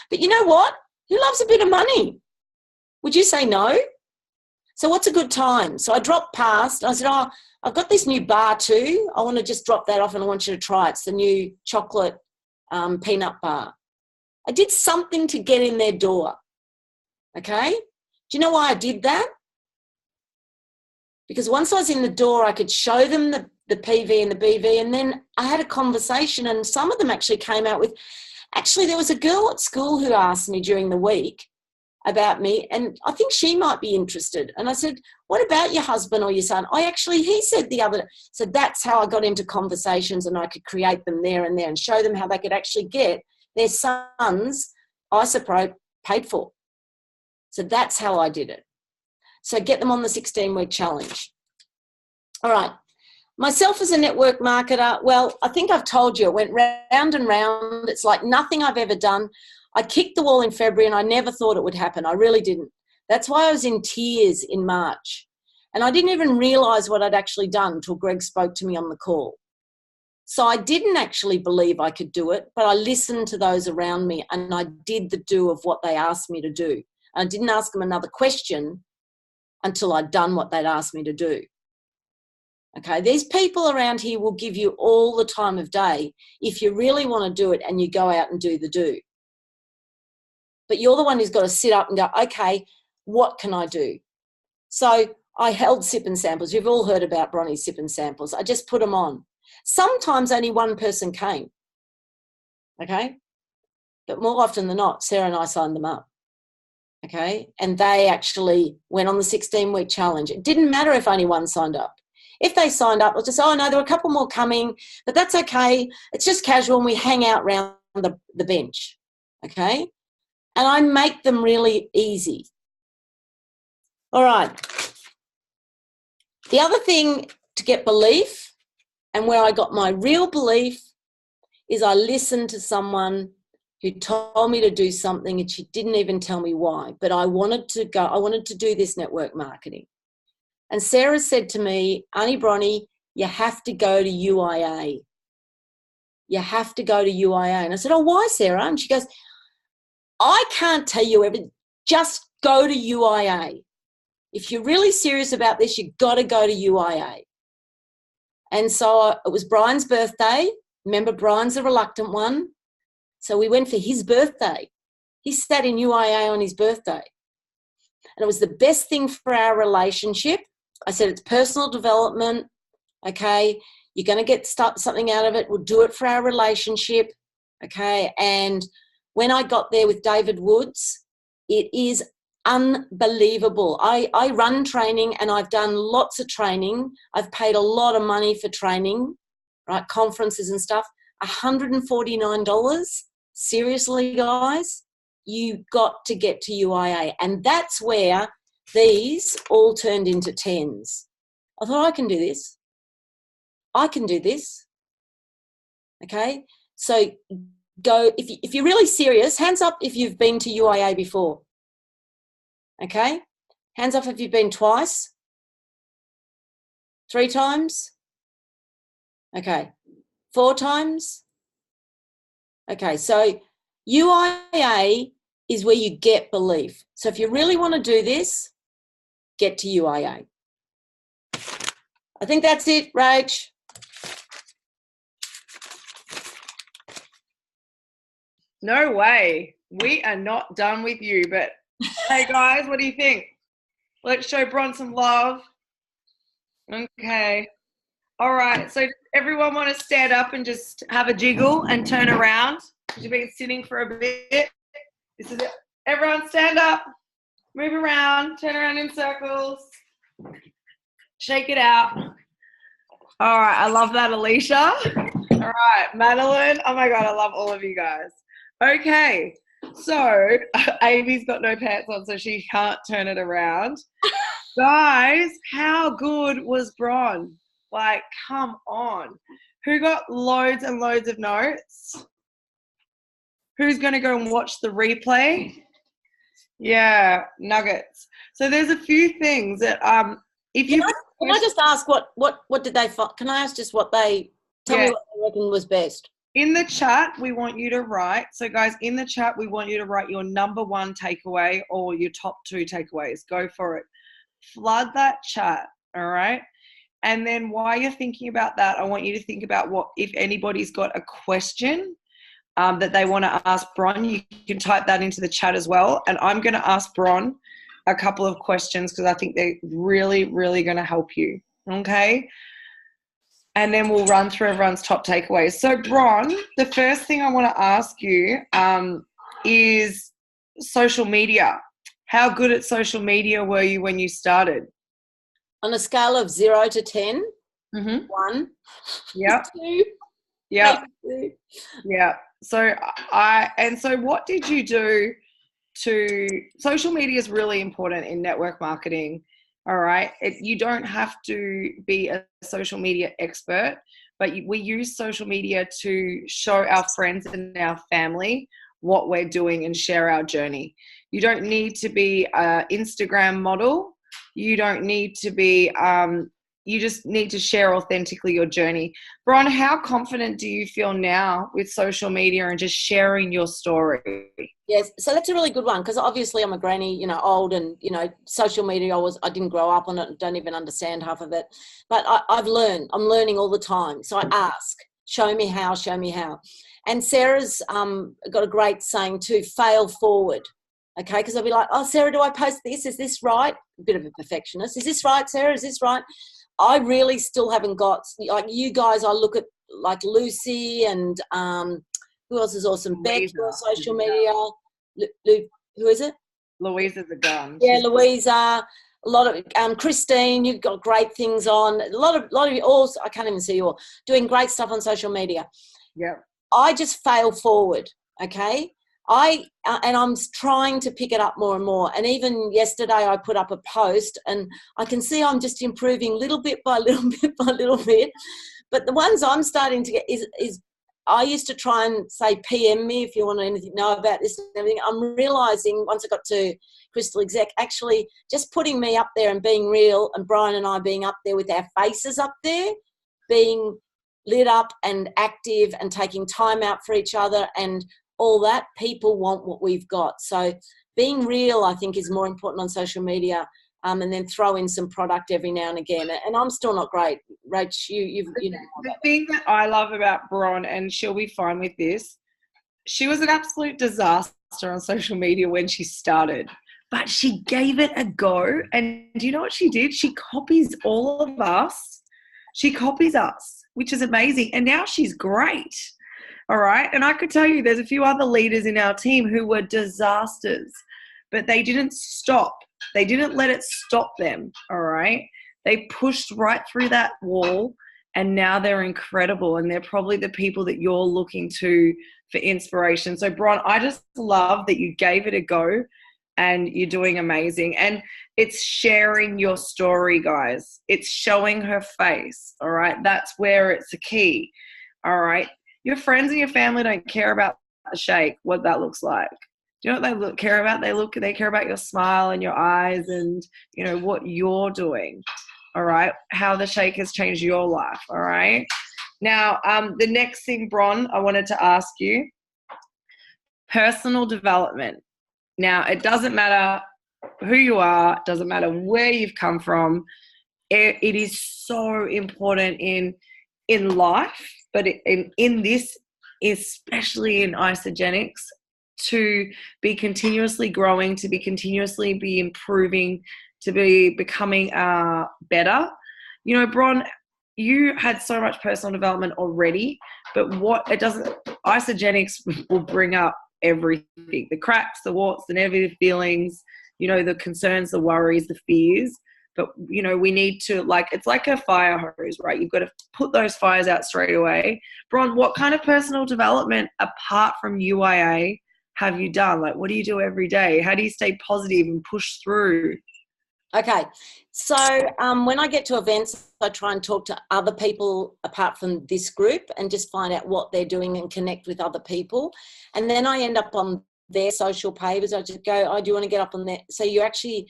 S5: But you know what? Who loves a bit of money? Would you say no? So what's a good time? So I dropped past. I said, I've got this new bar too. I want to just drop that off and I want you to try it. It's the new chocolate peanut bar. I did something to get in their door. Okay? Do you know why I did that? Because once I was in the door, I could show them the PV and the BV, and then I had a conversation, and some of them actually came out with, Actually, there was a girl at school who asked me during the week about me, and I think she might be interested. And I said, what about your husband or your son? He said so that's how I got into conversations, and I could create them there and there and show them how they could actually get their sons ISOPRO paid for. So that's how I did it. So get them on the 16-week challenge. All right. Myself as a network marketer, well, I think I've told you, it went round and round. It's like nothing I've ever done. I kicked the wall in February and I never thought it would happen. I really didn't. That's why I was in tears in March. And I didn't even realise what I'd actually done until Greg spoke to me on the call. So I didn't actually believe I could do it, but I listened to those around me and I did the do of what they asked me to do. And I didn't ask them another question until I'd done what they'd asked me to do. Okay, these people around here will give you all the time of day if you really want to do it and you go out and do the do. But you're the one who's got to sit up and go, okay, what can I do? So I held sip and samples. You've all heard about Bronny's sip and samples. I just put them on. Sometimes only one person came, okay? But more often than not, Sarah and I signed them up, okay? And they actually went on the 16-week challenge. It didn't matter if only one signed up. If they signed up, it was just, oh, no, there were a couple more coming, but that's okay. It's just casual and we hang out around the bench, okay? And I make them really easy. All right. The other thing to get belief, and where I got my real belief, is I listened to someone who told me to do something and she didn't even tell me why, but I wanted to do this network marketing. And Sarah said to me, Auntie Bronny, you have to go to UIA. You have to go to UIA. And I said, oh, why, Sarah? And she goes, I can't tell you everything. Just go to UIA. If you're really serious about this, you've got to go to UIA. And so it was Brian's birthday. Remember, Brian's the reluctant one. So we went for his birthday. He sat in UIA on his birthday. And it was the best thing for our relationship. I said, it's personal development, okay? You're going to get something out of it. We'll do it for our relationship, okay? And when I got there with David Woods, it is unbelievable. I run training and I've done lots of training. I've paid a lot of money for training, right, conferences and stuff. $149. Seriously, guys, you got to get to UIA. And that's where these all turned into 10s. I thought, I can do this. I can do this. Okay? So go, if you're really serious, hands up if you've been to UIA before. Okay? Hands up if you've been twice. 3 times. Okay. 4 times. Okay, so UIA is where you get belief. So if you really want to do this, get to UIA. I think that's it, Rach.
S1: No way. We are not done with you, but hey guys, what do you think? Let's show Bron some love. Okay. All right. So everyone want to stand up and just have a jiggle and turn around? You've been sitting for a bit. This is it. Everyone stand up, move around, turn around in circles, shake it out. All right. I love that, Alicia. All right. Madeline. Oh my God. I love all of you guys. Okay. So Amy's got no pants on, so she can't turn it around. Guys, how good was Bron? Like, come on. Who got loads and loads of notes? Who's going to go and watch the replay? Yeah, nuggets. So there's a few things that if you
S5: can I just ask what did they find? Can I ask just what they tell me what they reckon was best?
S1: In the chat, we want you to write. So guys, in the chat, we want you to write your number 1 takeaway or your top 2 takeaways. Go for it. Flood that chat, all right? And then while you're thinking about that, I want you to think about what, if anybody's got a question that they want to ask Bron, you can type that into the chat as well. And I'm going to ask Bron a couple of questions because I think they're really, really going to help you, okay? and then we'll run through everyone's top takeaways. So, Bron, the first thing I want to ask you is social media. How good at social media were you when you started?
S5: On a scale of 0 to 10, 1.
S1: Yeah.
S5: 2.
S1: Yeah.
S5: 2.
S1: Yeah. So what did you do to social media is really important in network marketing. All right. You don't have to be a social media expert, but we use social media to show our friends and our family what we're doing and share our journey. You don't need to be an Instagram model. You don't need to be, you just need to share authentically your journey. Bron, how confident do you feel now with social media and just sharing your story?
S5: Yes, so that's a really good one because obviously I'm a granny, old, and social media. I didn't grow up on it, don't even understand half of it. But I've learned. I'm learning all the time. So I ask, show me how, show me how. And Sarah's got a great saying too: fail forward. Okay, because I'll be like, oh, Sarah, do I post this? Is this right? A bit of a perfectionist. Is this right, Sarah? Is this right? I really still haven't got, like you guys, I look at like Lucy and who else is awesome? Beck on social media. Who is it?
S1: Louisa's a gun.
S5: Yeah, Louisa. A lot of Christine. You've got great things on. A lot of you all. I can't even see you all doing great stuff on social media.
S1: Yeah.
S5: I just fail forward. Okay. And I'm trying to pick it up more and more. And even yesterday I put up a post and I can see I'm just improving little bit by little bit by little bit. But the ones I'm starting to get is I used to try and say PM me if you want to know about this and everything. I'm realising once I got to Crystal Exec, actually just putting me up there and being real, and Brian and I being up there with our faces up there, being lit up and active and taking time out for each other and all that, people want what we've got. So being real, I think, is more important on social media, and then throw in some product every now and again. And I'm still not great. Rach, you know.
S1: The thing that I love about Bron, and she'll be fine with this, she was an absolute disaster on social media when she started, but she gave it a go. And do you know what she did? She copies all of us. She copies us, which is amazing. And now she's great. All right. And I could tell you there's a few other leaders in our team who were disasters, but they didn't stop. They didn't let it stop them. All right. They pushed right through that wall and now they're incredible. And they're probably the people that you're looking to for inspiration. So Bron, I just love that you gave it a go and you're doing amazing. And it's sharing your story, guys. It's showing her face. All right. That's where it's a key. All right. Your friends and your family don't care about the shake, what that looks like. Do you know what they care about? They care about your smile and your eyes and, what you're doing. All right. How the shake has changed your life. All right. Now, the next thing, Bron, I wanted to ask you, personal development. Now, it doesn't matter who you are, it doesn't matter where you've come from. It is so important in life, but in this, especially in Isogenics, to be continuously growing, to be continuously be improving, to be becoming better. Bron, you had so much personal development already, but Isogenics will bring up everything, the cracks, the warts, the negative feelings, the concerns, the worries, the fears. But, we need to, it's like a fire hose, right? You've got to put those fires out straight away. Bron, what kind of personal development apart from UIA have you done? What do you do every day? How do you stay positive and push through?
S5: Okay. So when I get to events, I try and talk to other people apart from this group and just find out what they're doing and connect with other people. And then I end up on their social pages. I just go, do you want to get up on there? So you're actually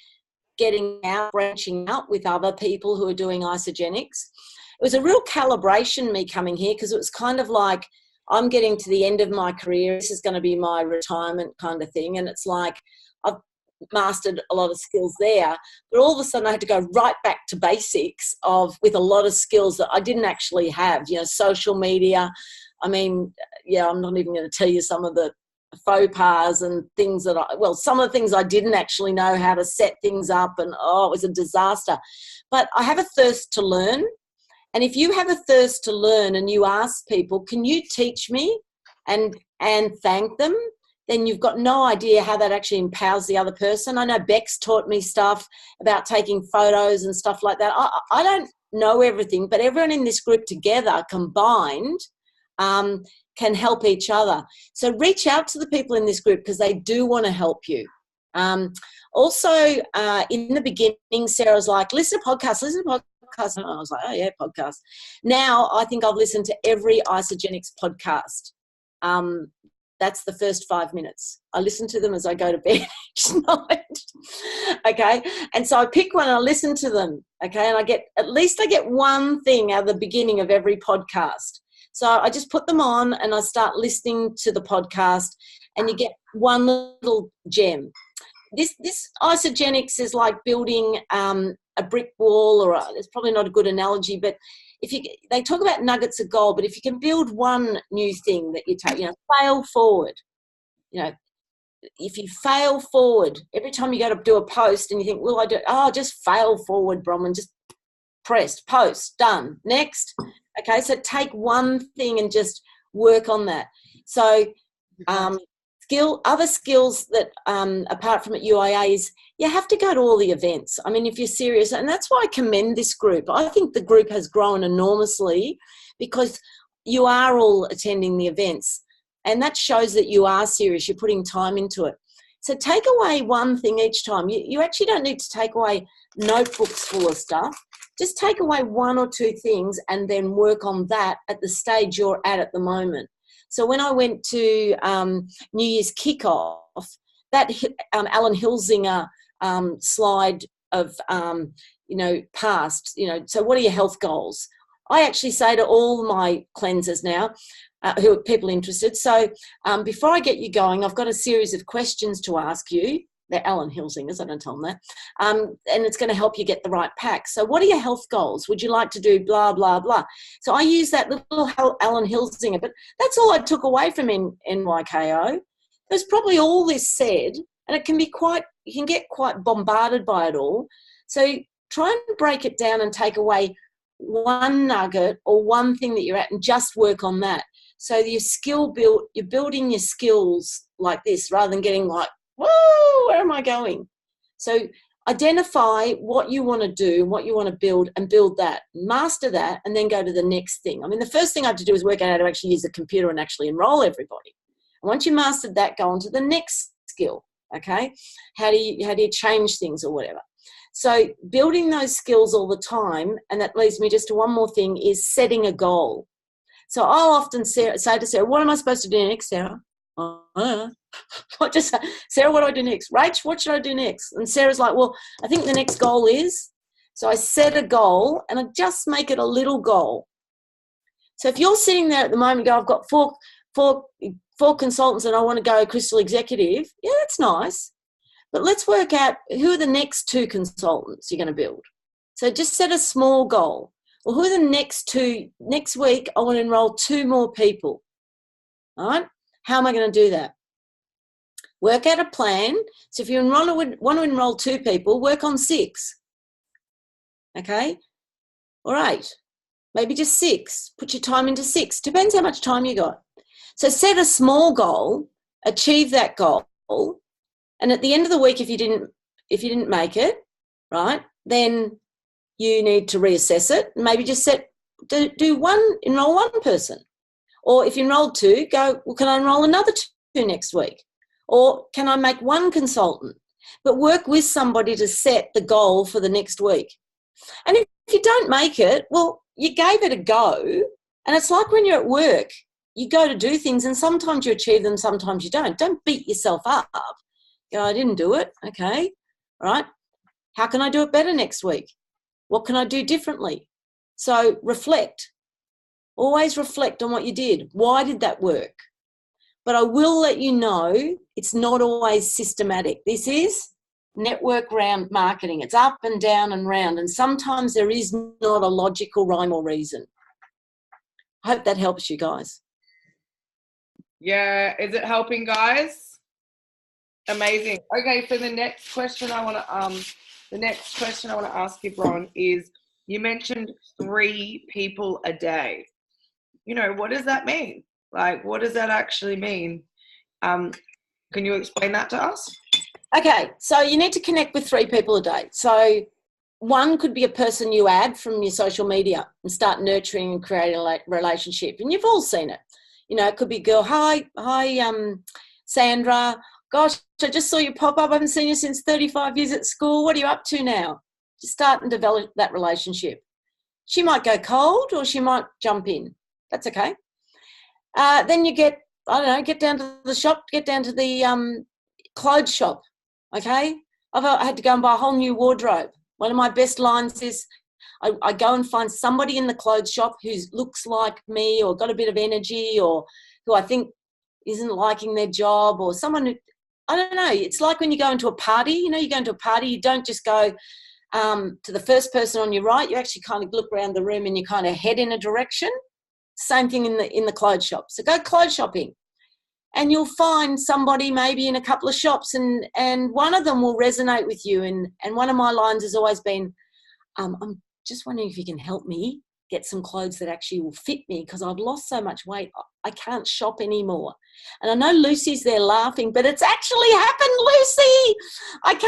S5: getting out, branching out with other people who are doing Isogenics. It was a real calibration, me coming here, because it was kind of like I'm getting to the end of my career. This is going to be my retirement kind of thing. And it's like I've mastered a lot of skills there, but all of a sudden I had to go right back to basics with a lot of skills that I didn't actually have, social media. I mean, I'm not even going to tell you some of the faux pas and things some of the things I didn't actually know how to set things up, and it was a disaster. But I have a thirst to learn, And if you have a thirst to learn and you ask people, can you teach me, and thank them, then you've got no idea how that actually empowers the other person. I know Beck's taught me stuff about taking photos and stuff like that. I don't know everything, but everyone in this group together combined can help each other. So reach out to the people in this group because they do want to help you. Also, in the beginning, Sarah was like, listen to podcasts. And I was like, oh, yeah, podcast. Now I think I've listened to every Isogenics podcast. That's the first 5 minutes. I listen to them as I go to bed each night. Okay. And so I pick one and I listen to them. Okay. And I get one thing out of the beginning of every podcast. So I just put them on and I start listening to the podcast, and you get one little gem. This Isogenics is like building a brick wall, or it's probably not a good analogy, but they talk about nuggets of gold, but if you can build one new thing that you take, fail forward. If you fail forward, every time you go to do a post and you think, will I do it? Oh, just fail forward, Bronwyn, just pressed, post, done, next. Okay, so take one thing and just work on that. So other skills that apart from at UIA is you have to go to all the events. I mean, if you're serious, and that's why I commend this group. I think the group has grown enormously because you are all attending the events, and that shows that you are serious. You're putting time into it. So take away one thing each time. You actually don't need to take away notebooks full of stuff. Just take away one or two things and then work on that at the stage you're at the moment. So when I went to New Year's kickoff, that Alan Hilsinger slide of, past, so what are your health goals? I actually say to all my cleansers now, who are people interested, so before I get you going, I've got a series of questions to ask you. They're Alan Hilsingers, I don't tell them that. And it's going to help you get the right pack. So what are your health goals? Would you like to do blah, blah, blah? So I use that little Alan Hilsinger, but that's all I took away from NYKO. There's probably all this said, and it can be you can get quite bombarded by it all. So try and break it down and take away one nugget or one thing that you're at and just work on that. So you're building your skills like this rather than getting like, whoa, where am I going? So identify what you want to do, what you want to build, and build that. Master that, and then go to the next thing. I mean, the first thing I have to do is work out how to actually use the computer and actually enroll everybody. And once you mastered that, go on to the next skill, okay? How do you change things or whatever? So building those skills all the time, and that leads me just to one more thing, is setting a goal. So I'll often say to Sarah, what am I supposed to do next, Sarah? Sarah, what do I do next? Rach, what should I do next? And Sarah's like, well, I think the next goal is, so I set a goal and I just make it a little goal. So if you're sitting there at the moment, I've got four consultants and I want to go crystal executive, yeah, that's nice. But let's work out who are the next 2 consultants you're going to build. So just set a small goal. Well, who are the next 2? Next week, I want to enroll 2 more people. All right? How am I going to do that? Work out a plan. So if you want to enroll 2 people, work on 6. Okay? All right. Maybe just 6. Put your time into 6. Depends how much time you got. So set a small goal, achieve that goal, and at the end of the week, if you didn't make it, right, then you need to reassess it. Maybe just enroll 1 person. Or if you enrolled 2, go, well, can I enroll another 2 next week? Or can I make 1 consultant? But work with somebody to set the goal for the next week. And if you don't make it, well, you gave it a go. And it's like when you're at work, you go to do things and sometimes you achieve them, sometimes you don't. Don't beat yourself up. Go, I didn't do it. Okay. All right. How can I do it better next week? What can I do differently? So reflect. Always reflect on what you did. Why did that work? But I will let you know it's not always systematic. This is network round marketing. It's up and down and round. And sometimes there is not a logical rhyme or reason. I hope that helps you guys.
S1: Yeah. Is it helping, guys? Amazing. Okay. So the next question I want to ask you, Bron, is You mentioned 3 people a day. You know, what does that mean? Like, what does that actually mean? Can you explain that to us?
S5: Okay, so you need to connect with 3 people a day. So one could be a person you add from your social media and start nurturing and creating a relationship. And you've all seen it. You know, it could be girl, hi, Sandra. Gosh, I just saw you pop up. I haven't seen you since 35 years at school. What are you up to now? Just start and develop that relationship. She might go cold or she might jump in. That's okay. Then you get down to the shop, get down to the clothes shop, okay? I had to go and buy a whole new wardrobe. One of my best lines is I go and find somebody in the clothes shop who looks like me or got a bit of energy or who I think isn't liking their job or someone who, I don't know, it's like when you go into a party, you know, you go into a party, you don't just go to the first person on your right, you actually kind of look around the room and you kind of head in a direction. Same thing in the clothes shop. So go clothes shopping and you'll find somebody maybe in a couple of shops and one of them will resonate with you. And one of my lines has always been, I'm just wondering if you can help me get some clothes that actually will fit me because I've lost so much weight. I can't shop anymore. And I know Lucy's there laughing, but it's actually happened, Lucy. I've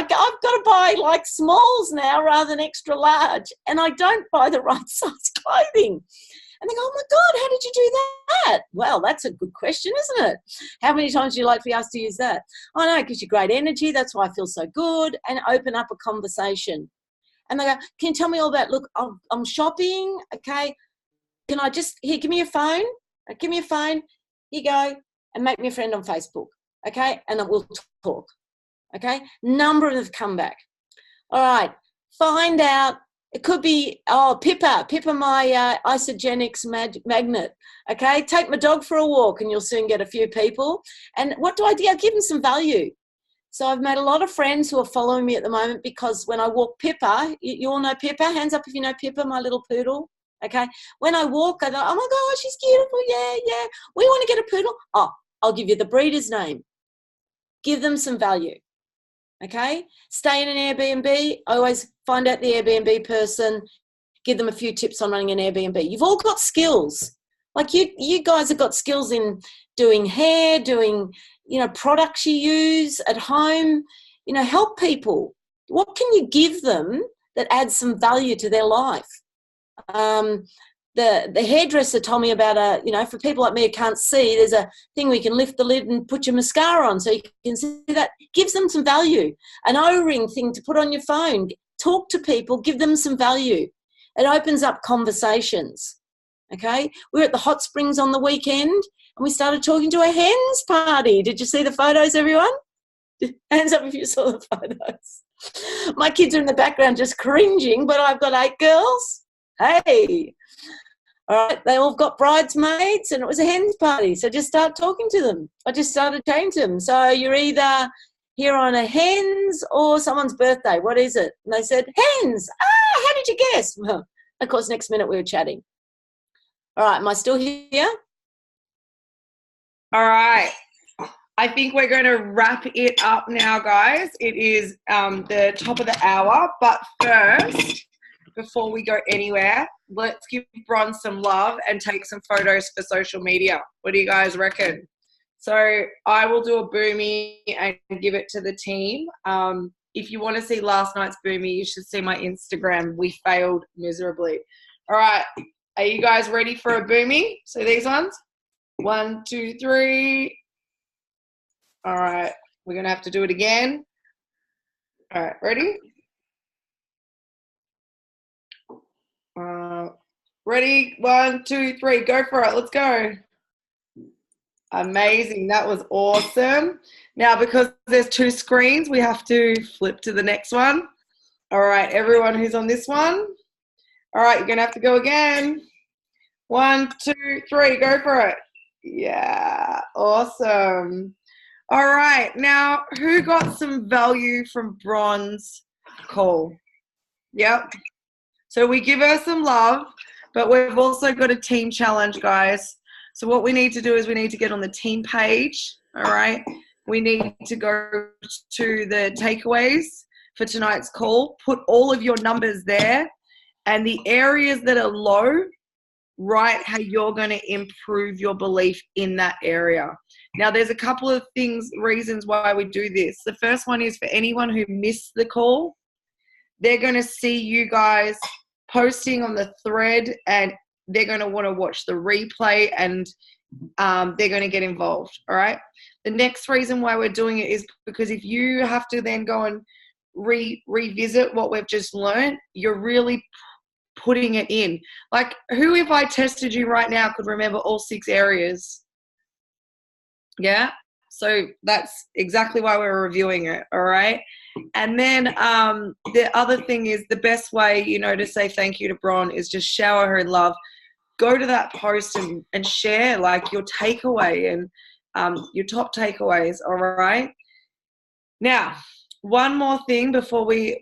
S5: got to buy like smalls now rather than extra large. And I don't buy the right size clothing. And they go, oh, my God, how did you do that? Well, that's a good question, isn't it? How many times do you like for us to use that? Oh, no, it gives you great energy. That's why I feel so good. And open up a conversation. And they go, can you tell me all about, look, I'm shopping, okay. Can I just, here, give me your phone. Give me your phone. Here you go. And make me a friend on Facebook, okay. And then we'll talk, okay. Number of them have come back. All right, find out. It could be, Pippa, my isogenics magnet, okay? Take my dog for a walk and you'll soon get a few people. And what do I do? I give them some value. So I've made a lot of friends who are following me at the moment because when I walk Pippa, you all know Pippa? Hands up if you know Pippa, my little poodle, okay? When I walk, I go, oh, my God, she's beautiful, yeah. We want to get a poodle. Oh, I'll give you the breeder's name. Give them some value. Okay, stay in an Airbnb, always find out the Airbnb person, give them a few tips on running an Airbnb. You've all got skills. Like you guys have got skills in doing hair, doing, you know, products you use at home, you know, help people. What can you give them that adds some value to their life? The hairdresser told me about for people like me who can't see, there's a thing where you can lift the lid and put your mascara on so you can see that. Gives them some value. An O-ring thing to put on your phone. Talk to people, give them some value. It opens up conversations, okay? We were at the hot springs on the weekend and we started talking to a hens party. Did you see the photos, everyone? Hands up if you saw the photos. My kids are in the background just cringing, but I've got 8 girls. Hey. All right, they all got bridesmaids and it was a hens party. So just start talking to them. I just started saying to them, so you're either here on a hens or someone's birthday. What is it? And they said, hens. Ah, how did you guess? Well, of course, next minute we were chatting. All right, am I still here?
S1: All right. I think we're going to wrap it up now, guys. It is the top of the hour. But first, before we go anywhere, let's give Bron some love and take some photos for social media. What do you guys reckon? So I will do a boomy and give it to the team. If you want to see last night's boomy, you should see my Instagram. We failed miserably. All right. Are you guys ready for a boomy? So these ones. 1, 2, 3. All right. We're going to have to do it again. All right. Ready? Ready? 1, 2, 3. Go for it. Let's go. Amazing. That was awesome. Now, because there's 2 screens, we have to flip to the next one. All right. Everyone who's on this one. All right. You're going to have to go again. 1, 2, 3. Go for it. Yeah. Awesome. All right. Now, who got some value from Bron's call? Yep. So we give her some love, but we've also got a team challenge, guys. So what we need to do is we need to get on the team page, all right? We need to go to the takeaways for tonight's call, put all of your numbers there, And the areas that are low, write how you're going to improve your belief in that area. Now, there's a couple of reasons why we do this. The first one is for anyone who missed the call, they're going to see you guys posting on the thread, and they're going to want to watch the replay, and they're going to get involved. All right. The next reason why we're doing it is because if you have to then go and revisit what we've just learned, you're really putting it in. Like, who, if I tested you right now, could remember all 6 areas? Yeah. So that's exactly why we're reviewing it. All right. And then the other thing is, the best way, to say thank you to Bron is just shower her in love. Go to that post and share like your takeaway and your top takeaways. All right. Now, one more thing before we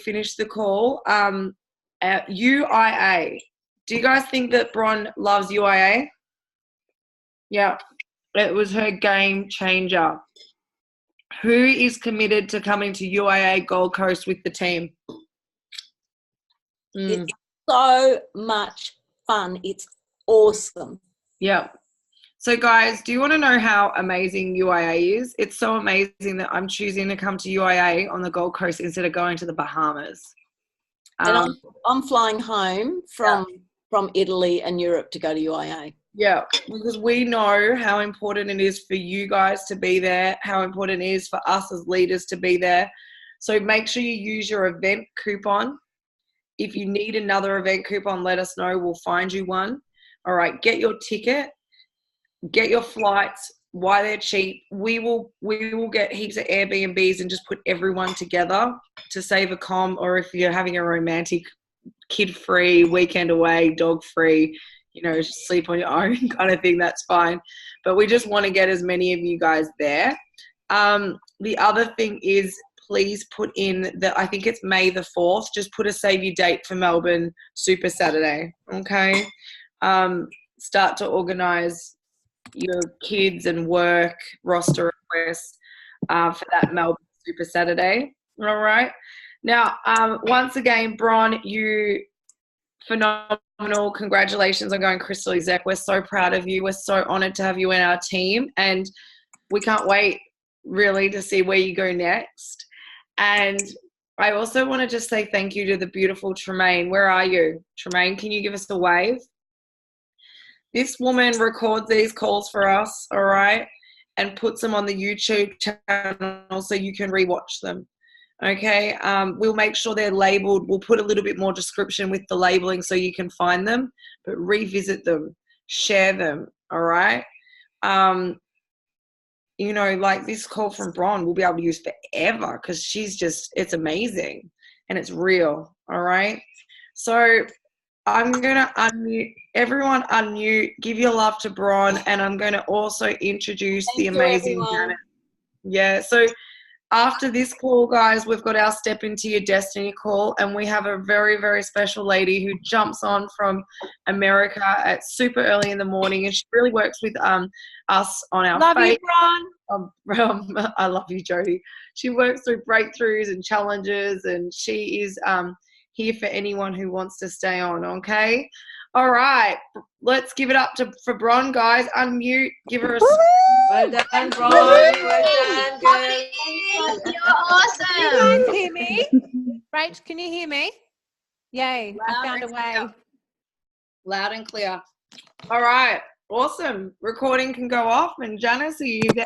S1: finish the call. UIA. Do you guys think that Bron loves UIA? Yeah. It was her game changer. Who is committed to coming to UIA Gold Coast with the team?
S5: It's so much fun. It's awesome.
S1: Yeah. So, guys, do you want to know how amazing UIA is? It's so amazing that I'm choosing to come to UIA on the Gold Coast instead of going to the Bahamas.
S5: And I'm flying home from Italy and Europe to go to UIA.
S1: Yeah, because we know how important it is for you guys to be there, how important it is for us as leaders to be there. So make sure you use your event coupon. If you need another event coupon, let us know. We'll find you one. All right, get your ticket, get your flights. Why they're cheap. We will get heaps of Airbnbs and just put everyone together to save a comm, or if you're having a romantic, kid-free, weekend away, dog-free, sleep on your own kind of thing, that's fine. But we just want to get as many of you guys there. The other thing is, please put in I think it's May the 4th, just put a save your date for Melbourne Super Saturday, okay? Start to organise your kids and work roster requests for that Melbourne Super Saturday. All right. Now, once again, Bron, you phenomenal. Congratulations on going crystal exec. We're so proud of you. We're so honoured to have you in our team, and we can't wait really to see where you go next. And I also want to just say thank you to the beautiful Tremaine. Where are you? Tremaine, can you give us a wave? This woman records these calls for us, all right, and puts them on the YouTube channel so you can rewatch them, okay? We'll make sure they're labeled. We'll put a little bit more description with the labeling so you can find them, but revisit them, share them, all right? Like this call from Bron, we'll be able to use forever because it's amazing and it's real, all right? So I'm going to unmute. Everyone unmute. Give your love to Bron. And I'm going to also introduce the amazing Janet. Yeah. So after this call, guys, we've got our Step Into Your Destiny call. And we have a very, very special lady who jumps on from America at super early in the morning. And she really works with us on our
S2: Love
S1: faith.
S2: you, Bron.
S1: I love you, Jody. She works through breakthroughs and challenges. And she is here for anyone who wants to stay on, okay? All right, let's give it up for Bron, guys. Unmute, give her a...
S2: Well done, Bron. Well done, girl.
S6: You're awesome.
S7: Can you guys hear me? Rach, can you hear me? Yay, I found a way.
S1: Loud and clear. All right, awesome. Recording can go off. And Janice, are you there?